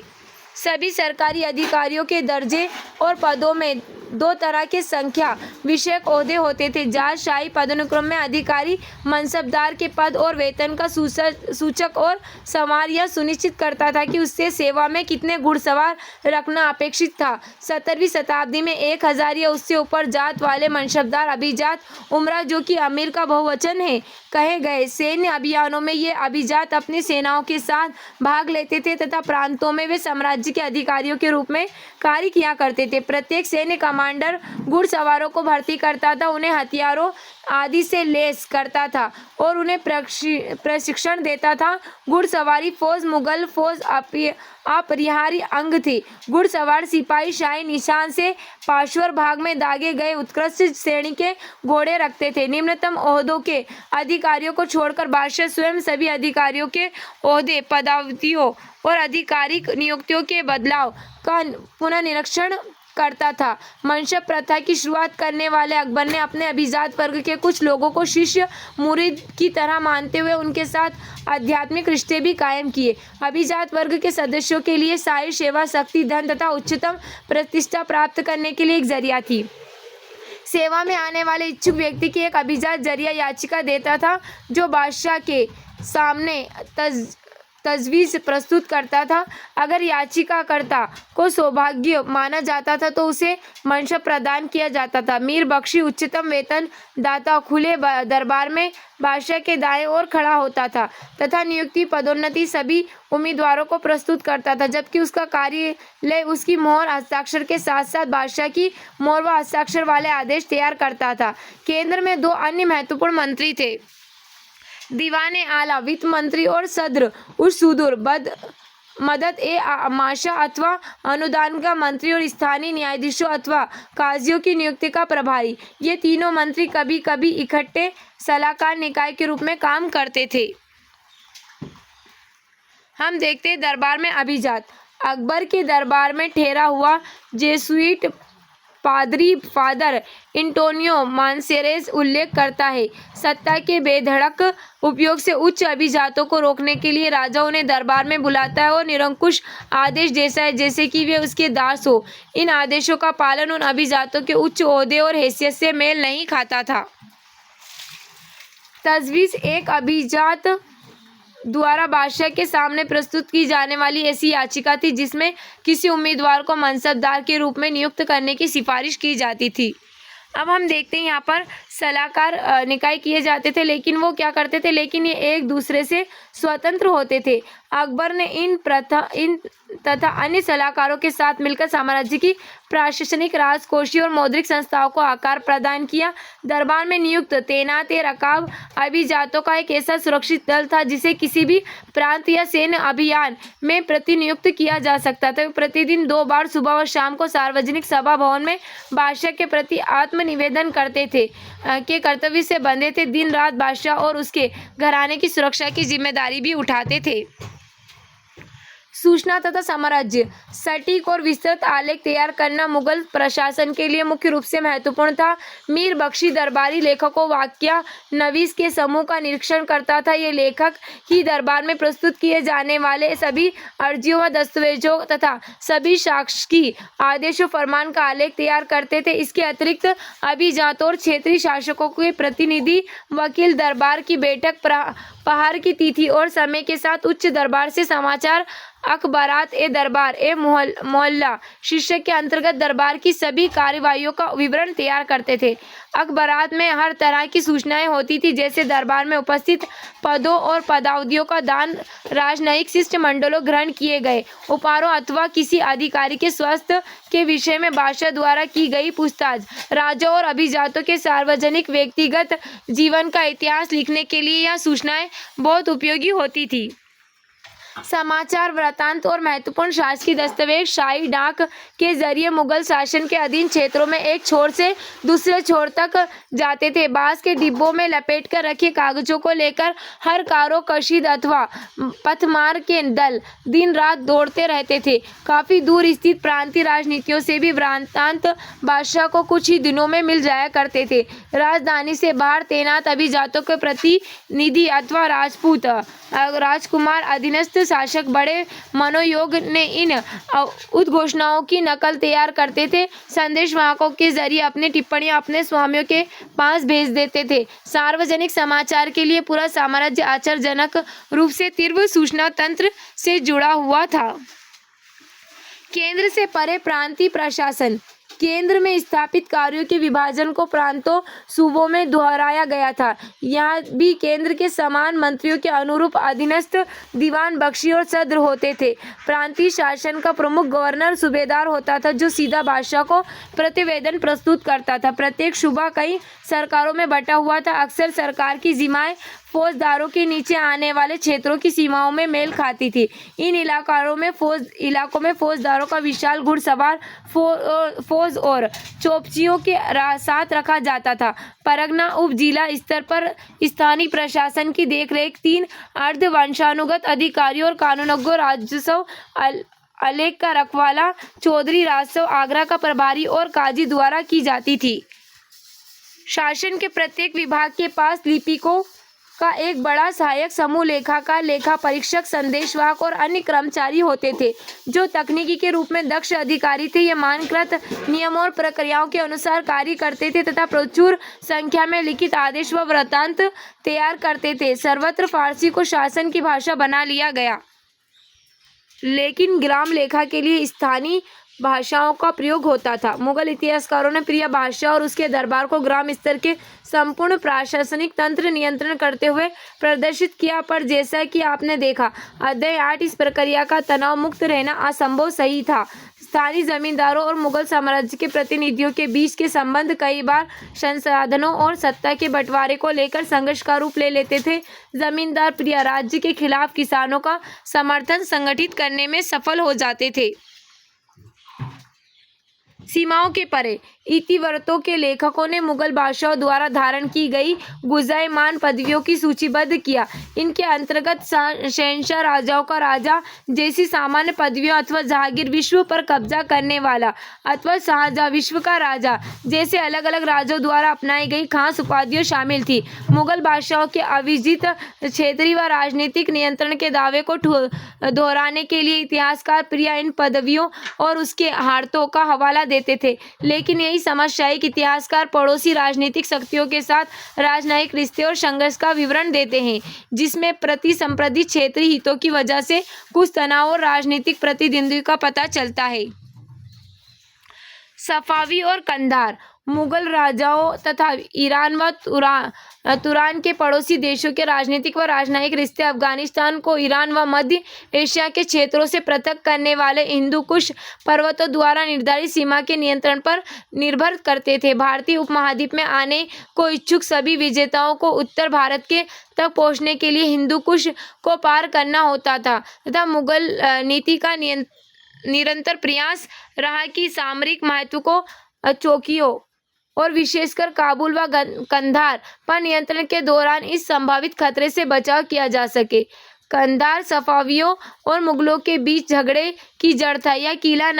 सभी सरकारी अधिकारियों के दर्जे और पदों में दो तरह के संख्या विषयक ओहदे होते थे। जांचशाही पदानुक्रम में अधिकारी मनसबदार के पद और वेतन का सूचक और संवार यह सुनिश्चित करता था कि उससे सेवा में कितने घुड़सवार रखना अपेक्षित था। 17वीं शताब्दी में 1000 या उससे ऊपर जात वाले मनसबदार अभिजात उमरा, जो कि अमीर का बहुवचन है, कहे गए। सैन्य अभियानों में ये अभिजात अपनी सेनाओं के साथ भाग लेते थे तथा प्रांतों में वे साम्राज्य के अधिकारियों के रूप में कार्य किया करते थे। प्रत्येक सैन्य कमांडर घुड़सवारों को भर्ती करता था, उन्हें हथियारों आदि से लैस करता था और उन्हें प्रशिक्षण देता था। घुड़सवारी फौज मुगल फौज अपरिहार्य अंग थी। घुड़सवार सिपाही शाही निशान से पार्श्व भाग में दागे गए उत्कृष्ट श्रेणी के घोड़े रखते थे। निम्नतम ओहदों के अधिकारियों को छोड़कर बादशाह स्वयं सभी अधिकारियों के ओहदे, पदावधियों और आधिकारिक नियुक्तियों के बदलाव का पुनर्निरीक्षण करता था। मनसब प्रथा की शुरुआत करने वाले अकबर ने अपने अभिजात वर्ग के कुछ लोगों को शिष्य मुरीद की तरह मानते हुए उनके साथ आध्यात्मिक रिश्ते भी कायम किए। अभिजात वर्ग के सदस्यों के लिए शाही सेवा शक्ति, धन तथा उच्चतम प्रतिष्ठा प्राप्त करने के लिए एक जरिया थी। सेवा में आने वाले इच्छुक व्यक्ति की एक अभिजात जरिया याचिका देता था, जो बादशाह के सामने तजवीज़ प्रस्तुत करता था। अगर याचिकाकर्ता को सौभाग्य माना जाता था तो उसे मनसब प्रदान किया जाता था। मीर बख्शी उच्चतम वेतन दाता खुले दरबार में बादशाह के दाएं ओर खड़ा होता था तथा नियुक्ति पदोन्नति सभी उम्मीदवारों को प्रस्तुत करता था, जबकि उसका कार्यालय उसकी मोहर हस्ताक्षर के साथ साथ बादशाह की मोहर व हस्ताक्षर वाले आदेश तैयार करता था। केंद्र में दो अन्य महत्वपूर्ण मंत्री थे, दीवाने आला वित्त मंत्री और सदर उस सुदूर मदद ए माशा अथवा अनुदान का मंत्री और स्थानीय न्यायाधीशों अथवा काजियों की नियुक्ति का प्रभारी। ये तीनों मंत्री कभी कभी इकट्ठे सलाहकार निकाय के रूप में काम करते थे। हम देखते हैं दरबार में अभिजात। अकबर के दरबार में ठहरा हुआ जेसुइट पादरी फादर एंटोनियो मानसेरेस उल्लेख करता है, सत्ता के बेधड़क उपयोग से उच्च अभिजातों को रोकने के लिए राजा उन्हें दरबार में बुलाता है और निरंकुश आदेश देता है, जैसे कि वे उसके दास हो। इन आदेशों का पालन उन अभिजातों के उच्च ओहदे और हैसियत से मेल नहीं खाता था। तजवीज़ एक अभिजात द्वारा बादशाह के सामने प्रस्तुत की जाने वाली ऐसी याचिका थी जिसमें किसी उम्मीदवार को मनसबदार के रूप में नियुक्त करने की सिफारिश की जाती थी। अब हम देखते हैं यहाँ पर सलाहकार निकाय किए जाते थे, लेकिन वो क्या करते थे, लेकिन ये एक दूसरे से स्वतंत्र होते थे। अकबर ने इन तथा अन्य सलाहकारों के साथ मिलकर साम्राज्य की प्रशासनिक, राजकोषीय और मौद्रिक संस्थाओं को आकार प्रदान किया। दरबार में नियुक्त तैनात रकाब अभिजातों का एक ऐसा सुरक्षित दल था जिसे किसी भी प्रांत या सैन्य अभियान में प्रतिनियुक्त किया जा सकता था। प्रतिदिन 2 बार सुबह और शाम को सार्वजनिक सभा भवन में बादशाह के प्रति आत्मनिवेदन करते थे के कर्तव्य से बंधे थे। दिन रात बादशाह और उसके घराने की सुरक्षा की जिम्मेदारी भी उठाते थे। सूचना तथा साम्राज्य सटीक और विस्तृत आलेख तैयार करना मुगल प्रशासन के लिए मुख्य रूप से महत्वपूर्ण था। मीर बख्शी दरबारी लेखकों वाक्या नवीस के समूह का निरीक्षण करता था। ये लेखक ही दरबार में प्रस्तुत किए जाने वाले सभी अर्जियों व दस्तावेजों तथा सभी साक्षी आदेशों फरमान का आलेख तैयार करते थे। इसके अतिरिक्त अभिजातों और क्षेत्रीय शासकों के प्रतिनिधि वकील दरबार की बैठक, पहाड़ की तिथि और समय के साथ उच्च दरबार से समाचार, अखबारात ए दरबार ए मोहल्ला शीर्षक के अंतर्गत दरबार की सभी कार्यवाहियों का विवरण तैयार करते थे। अखबारात में हर तरह की सूचनाएं होती थी, जैसे दरबार में उपस्थित पदों और पदावधियों का दान, राजनयिक शिष्टमंडलों ग्रहण किए गए उपहारों अथवा किसी अधिकारी के स्वास्थ्य के विषय में बादशाह द्वारा की गई पूछताछ। राजा और अभिजातों के सार्वजनिक व्यक्तिगत जीवन का इतिहास लिखने के लिए यह सूचनाएं बहुत उपयोगी होती थी। समाचार, वृत्तांत और महत्वपूर्ण शासकीय दस्तावेज शाही डाक के जरिए मुगल शासन के अधीन क्षेत्रों में एक छोर से दूसरे छोर तक जाते थे। बांस के डिब्बों में लपेट कर रखे कागजों को लेकर हर कारो कशीद अथवा पथमार के दल दिन रात दौड़ते रहते थे। काफी दूर स्थित प्रांतीय राजनीतियों से भी वृत्तांत बादशाह को कुछ ही दिनों में मिल जाया करते थे। राजधानी से बाहर तैनात अभिजातों के प्रतिनिधि अथवा राजपूत राजकुमार अधीनस्थ शासक बड़े मनोयोग ने इन उद्घोषणाओं की नकल तैयार करते थे, संदेशवाहकों के जरिए अपनी टिप्पणियां अपने स्वामियों के पास भेज देते थे। सार्वजनिक समाचार के लिए पूरा साम्राज्य आश्चर्यजनक रूप से तीव्र सूचना तंत्र से जुड़ा हुआ था। केंद्र से परे प्रांतीय प्रशासन। केंद्र में स्थापित कार्यों के विभाजन को प्रांतों सूबों में दोहराया गया था। यहाँ भी केंद्र के समान मंत्रियों के अनुरूप अधीनस्थ दीवान बख्शी और सद्र होते थे। प्रांतीय शासन का प्रमुख गवर्नर सूबेदार होता था, जो सीधा बादशाह को प्रतिवेदन प्रस्तुत करता था। प्रत्येक सूबा कई सरकारों में बटा हुआ था। अक्सर सरकार की जिम्माएं फौजदारों के नीचे आने वाले क्षेत्रों की सीमाओं में मेल खाती थी। इन इलाकों में फौजदारों का विशाल घुड़सवार फौज और चौपचियों के साथ रखा जाता था। परगना उप जिला स्तर पर स्थानीय प्रशासन की देखरेख 3 अर्धवंशानुगत अधिकारियों और कानूनगो राजस्व अलेख का रखवाला, चौधरी राजस्व आगरा का प्रभारी और काजी द्वारा की जाती थी। शासन के प्रत्येक विभाग के पास लिपिकों का एक बड़ा सहायक समूह, लेखाकार, लेखा परीक्षक, संदेशवाहक और अन्य कर्मचारी होते थे, जो तकनीकी के रूप में दक्ष अधिकारी थे। ये मानकृत नियमों और प्रक्रियाओं के अनुसार कार्य करते थे तथा प्रचुर संख्या में लिखित आदेश व वृत्तांत तैयार करते थे। सर्वत्र फारसी को शासन की भाषा बना लिया गया, लेकिन ग्राम लेखा के लिए स्थानीय भाषाओं का प्रयोग होता था। मुगल इतिहासकारों ने प्रिय बादशाह और उसके दरबार को ग्राम स्तर के संपूर्ण प्रशासनिक तंत्र नियंत्रण करते हुए प्रदर्शित किया, पर जैसा कि आपने देखा अध्याय 8, इस प्रक्रिया का तनाव मुक्त रहना असंभव सही था। स्थानीय जमींदारों और मुगल साम्राज्य के प्रतिनिधियों के बीच के संबंध कई बार संसाधनों और सत्ता के बंटवारे को लेकर संघर्ष का रूप ले लेते थे। जमींदार प्रिय राज्य के खिलाफ किसानों का समर्थन संगठित करने में सफल हो जाते थे। सीमाओं के परे। इतिवृत्तों के लेखकों ने मुगल बादशाहों द्वारा धारण की गई गुजायमान पदवियों की सूचीबद्ध किया। इनके अंतर्गत शहंशाह, राजाओं का राजा जैसी सामान्य पदवियों अथवा जहांगीर, विश्व पर कब्जा करने वाला, अथवा शाहजहां, विश्व का राजा जैसे अलग अलग राजाओं द्वारा अपनाई गई खास उपाधियां शामिल थी। मुगल बादशाहों के अविजित क्षेत्रीय व राजनीतिक नियंत्रण के दावे को दोहराने के लिए इतिहासकार प्रिय इन पदवियों और उसके हार्तों का हवाला देते थे, लेकिन यही समस्या है कि इतिहासकार पड़ोसी राजनीतिक शक्तियों के साथ राजनयिक रिश्ते और संघर्ष का विवरण देते हैं, जिसमें प्रतिस्पर्धी क्षेत्रीय हितों की वजह से कुछ तनाव और राजनीतिक प्रतिद्वंद्वी का पता चलता है। सफावी और कंधार। मुगल राजाओं तथा ईरान व तुरान के पड़ोसी देशों के राजनीतिक व राजनयिक रिश्ते अफगानिस्तान को ईरान व मध्य एशिया के क्षेत्रों से पृथक करने वाले हिंदू कुश पर्वतों द्वारा निर्धारित सीमा के नियंत्रण पर निर्भर करते थे। भारतीय उपमहाद्वीप में आने को इच्छुक सभी विजेताओं को उत्तर भारत के तक पहुंचने के लिए हिंदू कुश को पार करना होता था तथा मुगल नीति का निरंतर प्रयास रहा कि सामरिक महत्व को चौकियों और विशेषकर काबुल व कंधार पर नियंत्रण के दौरान इस संभावित खतरे से बचाव किया जा सके। कंधार सफावियों और मुगलों के बीच झगड़े की जड़ था। यह किला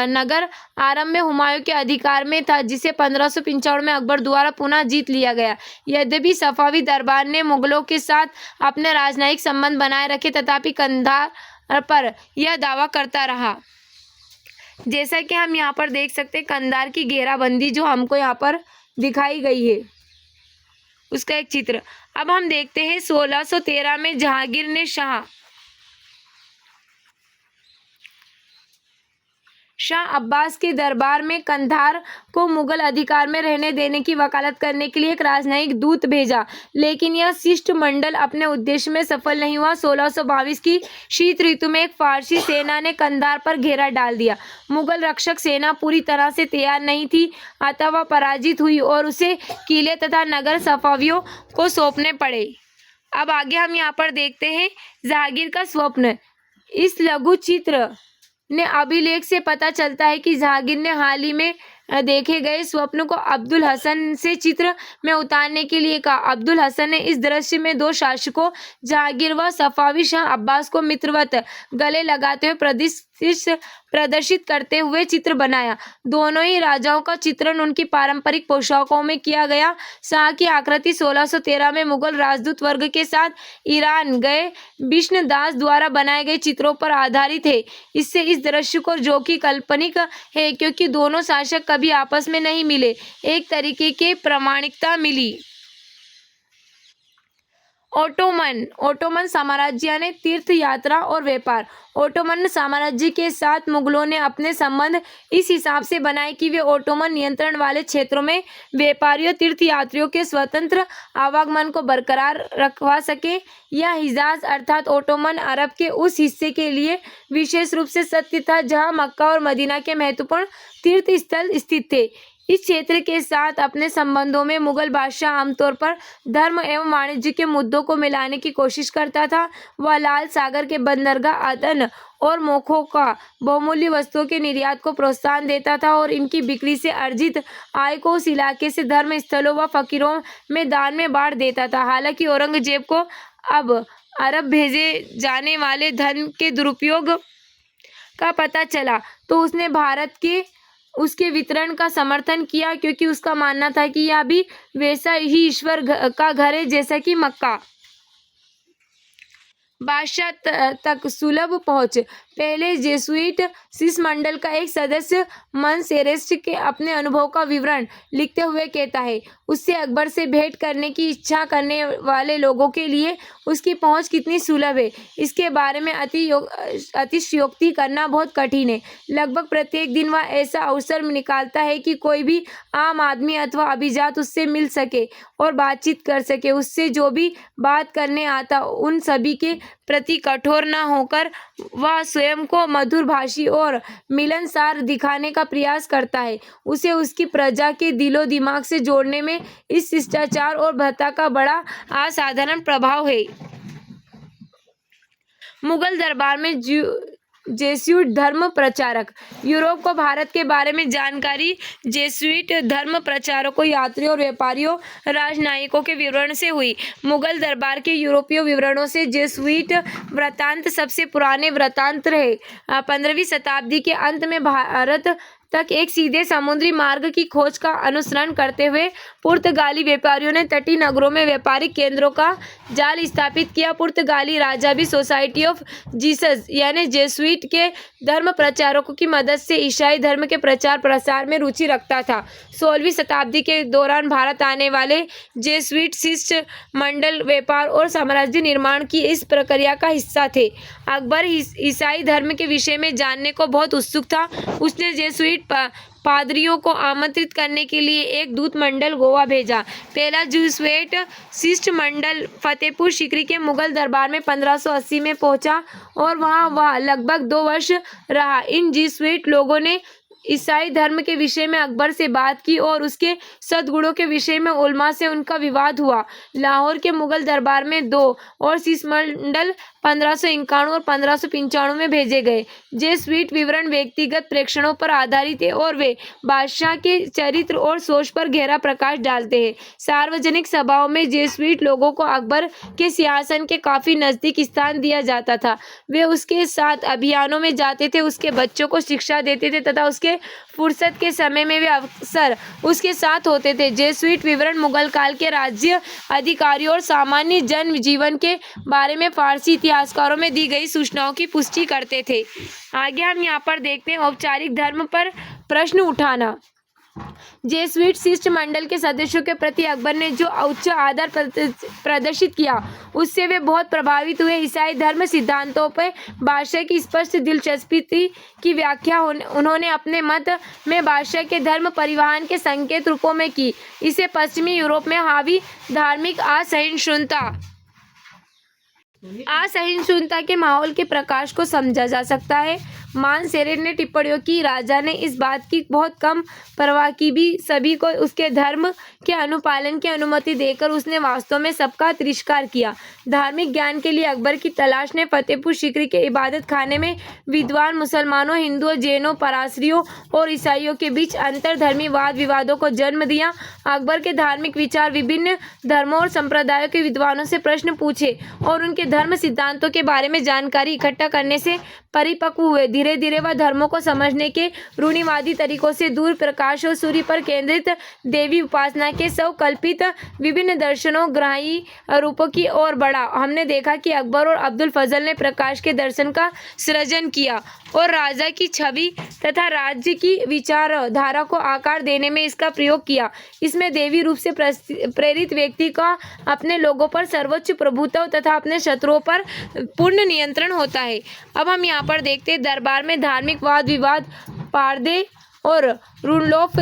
नगर आरंभ में हुमायूं के अधिकार में था, जिसे 1595 में अकबर द्वारा पुनः जीत लिया गया। यद्यपि सफावी दरबार ने मुगलों के साथ अपने राजनयिक संबंध बनाए रखे, तथापि कंधार पर यह दावा करता रहा। जैसा कि हम यहाँ पर देख सकते हैं, कंधार की घेराबंदी जो हमको यहाँ पर दिखाई गई है, उसका एक चित्र। अब हम देखते हैं 1613 में जहांगीर ने शाह अब्बास के दरबार में कंधार को मुगल अधिकार में रहने देने की वकालत करने के लिए एक राजनयिक दूत भेजा, लेकिन यह शिष्टमंडल अपने उद्देश्य में सफल नहीं हुआ। 1622 की शीत ऋतु में एक फारसी सेना ने कंधार पर घेरा डाल दिया। मुगल रक्षक सेना पूरी तरह से तैयार नहीं थी, अतः वह पराजित हुई और उसे किले तथा नगर सफावियों को सौंपने पड़े। अब आगे हम यहाँ पर देखते हैं जहांगीर का स्वप्न। इस लघु चित्र ने अभिलेख से पता चलता है कि जहांगीर ने हाल ही में देखे गए स्वप्न को अब्दुल हसन से चित्र में उतारने के लिए कहा। अब्दुल हसन ने इस दृश्य में दो शासकों जहांगीर व सफावी शाह अब्बास को मित्रवत गले लगाते हुए प्रदर्शित करते हुए चित्र बनाया। दोनों ही राजाओं का चित्रण उनकी पारंपरिक पोशाकों में किया गया। शाह की आकृति 1613 में मुगल राजदूत वर्ग के साथ ईरान गए विष्णुदास द्वारा बनाए गए चित्रों पर आधारित है। इससे इस दृश्य को जो कि काल्पनिक है क्योंकि दोनों शासक कभी आपस में नहीं मिले, एक तरीके की प्रामाणिकता मिली। ओटोमन साम्राज्य यानी तीर्थ यात्रा और व्यापार। ओटोमन साम्राज्य के साथ मुगलों ने अपने संबंध इस हिसाब से बनाए कि वे ओटोमन नियंत्रण वाले क्षेत्रों में व्यापारियों तीर्थयात्रियों के स्वतंत्र आवागमन को बरकरार रखवा सके। यह हिजाज अर्थात ओटोमन अरब के उस हिस्से के लिए विशेष रूप से सत्य था जहां मक्का और मदीना के महत्वपूर्ण तीर्थ स्थल स्थित थे। इस क्षेत्र के साथ अपने संबंधों में मुगल बादशाह आमतौर पर धर्म एवं वाणिज्य के मुद्दों को मिलाने की कोशिश करता था। वह लाल सागर के बंदरगाह अदन और मोखों का बहुमूल्य वस्तुओं के निर्यात को प्रोत्साहन देता था और इनकी बिक्री से अर्जित आय को उस इलाके से धर्म स्थलों व फकीरों में दान में बांट देता था। हालांकि औरंगजेब को अब अरब भेजे जाने वाले धन के दुरुपयोग का पता चला तो उसने भारत के उसके वितरण का समर्थन किया क्योंकि उसका मानना था कि यह भी वैसा ही ईश्वर का घर है जैसा कि मक्का। बादशाह तक सुलभ पहुंच। पहले जेसुइट शिष्टमंडल का एक सदस्य मनसेरेस्ट के अपने अनुभव का विवरण लिखते हुए कहता है, उससे अकबर से भेंट करने की इच्छा करने वाले लोगों के लिए उसकी पहुंच कितनी सुलभ है, इसके बारे में अतिशयोक्ति करना बहुत कठिन है। लगभग प्रत्येक दिन वह ऐसा अवसर निकालता है कि कोई भी आम आदमी अथवा अभिजात उससे मिल सके और बातचीत कर सके। उससे जो भी बात करने आता उन सभी के प्रति कठोर न होकर वह स्वयं को मधुर भाषी और मिलनसार दिखाने का प्रयास करता है। उसे उसकी प्रजा के दिलो दिमाग से जोड़ने में इस शिष्टाचार और भद्रता का बड़ा असाधारण प्रभाव है। मुगल दरबार में जेसुइट धर्म प्रचारक। यूरोप को भारत के बारे में जानकारी जेसुइट धर्म प्रचारकों, यात्रियों और व्यापारियों, राजनयिकों के विवरण से हुई। मुगल दरबार के यूरोपीय विवरणों से जेसुइट वृत्तांत सबसे पुराने वृत्तांत रहे। 15वीं शताब्दी के अंत में भारत तक एक सीधे समुद्री मार्ग की खोज का अनुसरण करते हुए पुर्तगाली व्यापारियों ने तटीय नगरों में व्यापारिक केंद्रों का जाल स्थापित किया। पुर्तगाली राजा भी सोसाइटी ऑफ जीसस यानी जेसुइट के धर्म प्रचारकों की मदद से ईसाई धर्म के प्रचार प्रसार में रुचि रखता था। 16वीं शताब्दी के दौरान भारत आने वाले जेसुइट शिष्टमंडल व्यापार और साम्राज्य निर्माण की इस प्रक्रिया का हिस्सा थे। अकबर ईसाई धर्म के विषय में जानने को बहुत उत्सुक था। उसने जेसुइट पादरियों को आमंत्रित करने के लिए एक दूत मंडल गोवा भेजा। पहला जेसुइट शिष्टमंडल फतेहपुर सीकरी के मुगल दरबार में 1580 में पहुंचा और वह लगभग 2 वर्ष रहा। इन जेसुइट लोगों ने ईसाई धर्म के विषय में अकबर से बात की और उसके सद्गुणों के विषय में उलमा से उनका विवाद हुआ। लाहौर के मुगल दरबार में 2 और शिष्टमंडल 1591 और 1595 में भेजे गए। जेसुइट विवरण व्यक्तिगत प्रेक्षणों पर आधारित है और वे बादशाह के चरित्र और सोच पर गहरा प्रकाश डालते हैं। सार्वजनिक सभाओं में जेसुइट लोगों को अकबर के सिंहासन के काफी नजदीक स्थान दिया जाता था। वे उसके साथ अभियानों में जाते थे, उसके बच्चों को शिक्षा देते थे तथा उसके फुर्सत के समय में वे अक्सर उसके साथ होते थे। जेसुइट विवरण मुगल काल के राज्य अधिकारियों और सामान्य जन जीवन के बारे में फारसी इतिहासकारों में दी गई सूचनाओं की पुष्टि करते थे। आगे हम यहाँ पर देखते हैं औपचारिक धर्म पर प्रश्न उठाना। जेसुइट शिष्टमंडल के सदस्यों के प्रति अकबर ने जो उच्च आदर प्रदर्शित किया उससे वे बहुत प्रभावित हुए। ईसाई धर्म सिद्धांतों पर बादशाह की स्पष्ट दिलचस्पी की व्याख्या उन्होंने अपने मत में बादशाह के धर्म परिवहन के संकेत रूपों में की। इसे पश्चिमी यूरोप में हावी धार्मिक असहिष्णुता के माहौल के प्रकाश को समझा जा सकता है। मानसेरेट ने टिप्पणियों की, राजा ने इस बात की बहुत कम परवाह की भी सभी को उसके धर्म के अनुपालन की अनुमति देकर उसने वास्तव में सबका तिरस्कार किया। धार्मिक ज्ञान के लिए अकबर की तलाश ने फतेहपुर सीकरी के इबादत खाने में विद्वान मुसलमानों, हिंदुओं, जैनों, परासरियों और ईसाइयों के बीच अंतरधर्मी वाद विवादों को जन्म दिया। अकबर के धार्मिक विचार विभिन्न धर्मों और संप्रदायों के विद्वानों से प्रश्न पूछे और उनके धर्म सिद्धांतों के बारे में जानकारी इकट्ठा करने से परिपक्व हुए। धीरे धीरे वह धर्मों को समझने के रूढ़िवादी तरीकों से दूर प्रकाश और सूर्य पर केंद्रित देवी उपासना के स्वकल्पित विभिन्न दर्शनों ग्राही रूपों की ओर बढ़ा। हमने देखा कि अकबर और अब्दुल फजल ने प्रकाश के दर्शन का सृजन किया और राजा की छवि तथा राज्य की विचारधारा को आकार देने में इसका प्रयोग किया। इसमें देवी रूप से प्रेरित व्यक्ति का अपने लोगों पर सर्वोच्च प्रभुत्व तथा अपने शत्रुओं पर पूर्ण नियंत्रण होता है। अब हम यहाँ पर देखते हैं दरबार में धार्मिक वाद विवाद पारदे और रुडोल्फ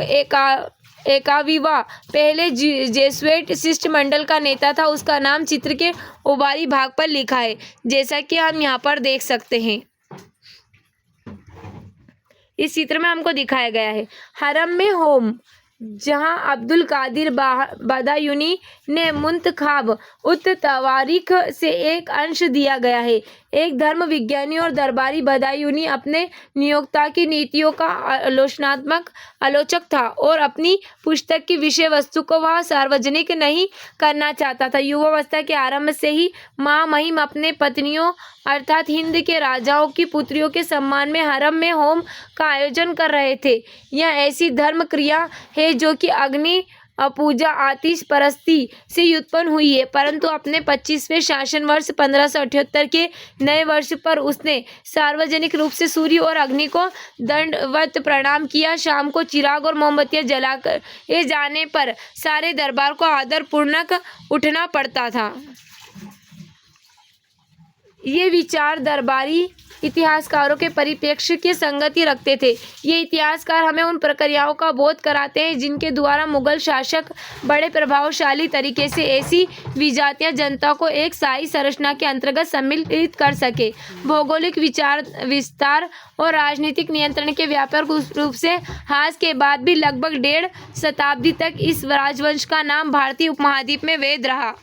एकाविवा पहले जेसुइट शिष्टमंडल का नेता था। उसका नाम चित्र के ऊपरी भाग पर लिखा है, जैसा कि हम यहाँ पर देख सकते हैं। इस चित्र में हमको दिखाया गया है हरम में होम, जहां अब्दुल कादिर बदायूनी ने मुंतखाब उत तवारीख से एक अंश दिया गया है। एक धर्म विज्ञानी और दरबारी बदायूनी अपने नियोक्ता की नीतियों का आलोचनात्मक आलोचक था और अपनी पुस्तक की विषय वस्तु को वह सार्वजनिक नहीं करना चाहता था। युवावस्था के आरंभ से ही मां महिम अपने पत्नियों अर्थात हिंद के राजाओं की पुत्रियों के सम्मान में हरम में होम का आयोजन कर रहे थे। यह ऐसी धर्म क्रिया है जो कि अग्नि पूजा आतिश परस्ती से उत्पन्न हुई है, परंतु अपने 25वें शासन वर्ष 1578 के नए वर्ष पर उसने सार्वजनिक रूप से सूर्य और अग्नि को दंडवत प्रणाम किया। शाम को चिराग और मोमबत्तियां जलाकर ये जाने पर सारे दरबार को आदर पूर्वक उठना पड़ता था। ये विचार दरबारी इतिहासकारों के परिप्रेक्ष्य की संगति रखते थे। ये इतिहासकार हमें उन प्रक्रियाओं का बोध कराते हैं जिनके द्वारा मुगल शासक बड़े प्रभावशाली तरीके से ऐसी विजातीय जनता को एक शाही संरचना के अंतर्गत सम्मिलित कर सके। भौगोलिक विस्तार और राजनीतिक नियंत्रण के व्यापक रूप से हास के बाद भी लगभग 1.5 शताब्दी तक इस राजवंश का नाम भारतीय उपमहाद्वीप में वैध रहा।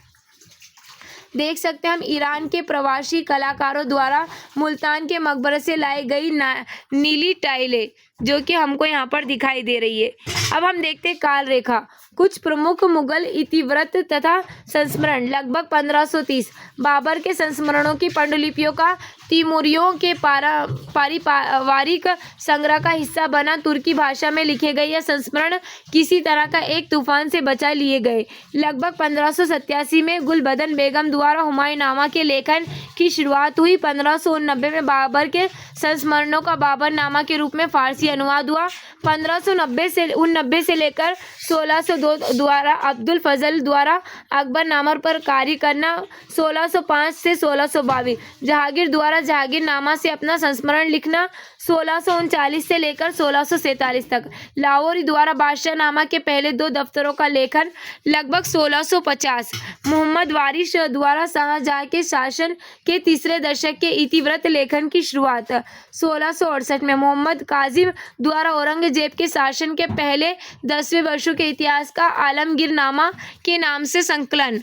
देख सकते हैं हम ईरान के प्रवासी कलाकारों द्वारा मुल्तान के मकबरे से लाई गई नीली टाइलें जो कि हमको यहाँ पर दिखाई दे रही है। अब हम देखते हैं काल रेखा। कुछ प्रमुख मुगल इतिवृत्त तथा संस्मरण लगभग 1530 बाबर के संस्मरणों की पांडुलिपियों का तिमूरियों के पारिवारिक संग्रह का हिस्सा बना। तुर्की भाषा में लिखे गए यह संस्मरण किसी तरह का एक तूफान से बचा लिए गए। लगभग 1587 में गुलबदन बेगम द्वारा हुमायूंनामा के लेखन की शुरुआत हुई। 1589 में बाबर के संस्मरणों का बाबरनामा के रूप में फारसी अनुवाद हुआ। 1590 से लेकर 1602 द्वारा अब्दुल फजल द्वारा अकबरनामा पर कार्य करना। 1605 से 1622 जहांगीर द्वारा जहांगीरनामा से अपना संस्मरण लिखना। 1639 से लेकर 1647 तक लाहौरी द्वारा बादशाहनामा के पहले 2 दफ्तरों का लेखन। लगभग 1650 मोहम्मद वारिश द्वारा शाहजहां के शासन के तीसरे दशक के इतिवृत्त लेखन की शुरुआत। 1668 में मोहम्मद काजिम द्वारा औरंगजेब के शासन के पहले 10वें वर्षों के इतिहास का आलमगीरनामा के नाम से संकलन।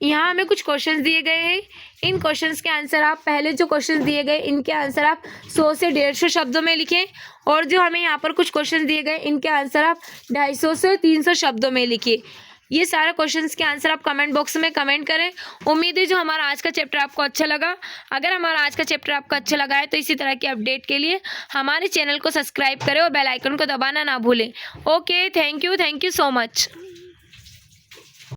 यहाँ हमें कुछ क्वेश्चंस दिए गए हैं। इन क्वेश्चंस के आंसर आप पहले जो क्वेश्चंस दिए गए इनके आंसर आप 100 से 150 शब्दों में लिखें और जो हमें यहाँ पर कुछ क्वेश्चंस दिए गए इनके आंसर आप 250 से 300 शब्दों में लिखिए। ये सारे क्वेश्चंस के आंसर आप कमेंट बॉक्स में कमेंट करें। उम्मीद है जो हमारा आज का चैप्टर आपको अच्छा लगा। अगर हमारा आज का चैप्टर आपको अच्छा लगा है तो इसी तरह की अपडेट के लिए हमारे चैनल को सब्सक्राइब करें और बेल आइकन को दबाना ना भूलें। Okay, thank you so much.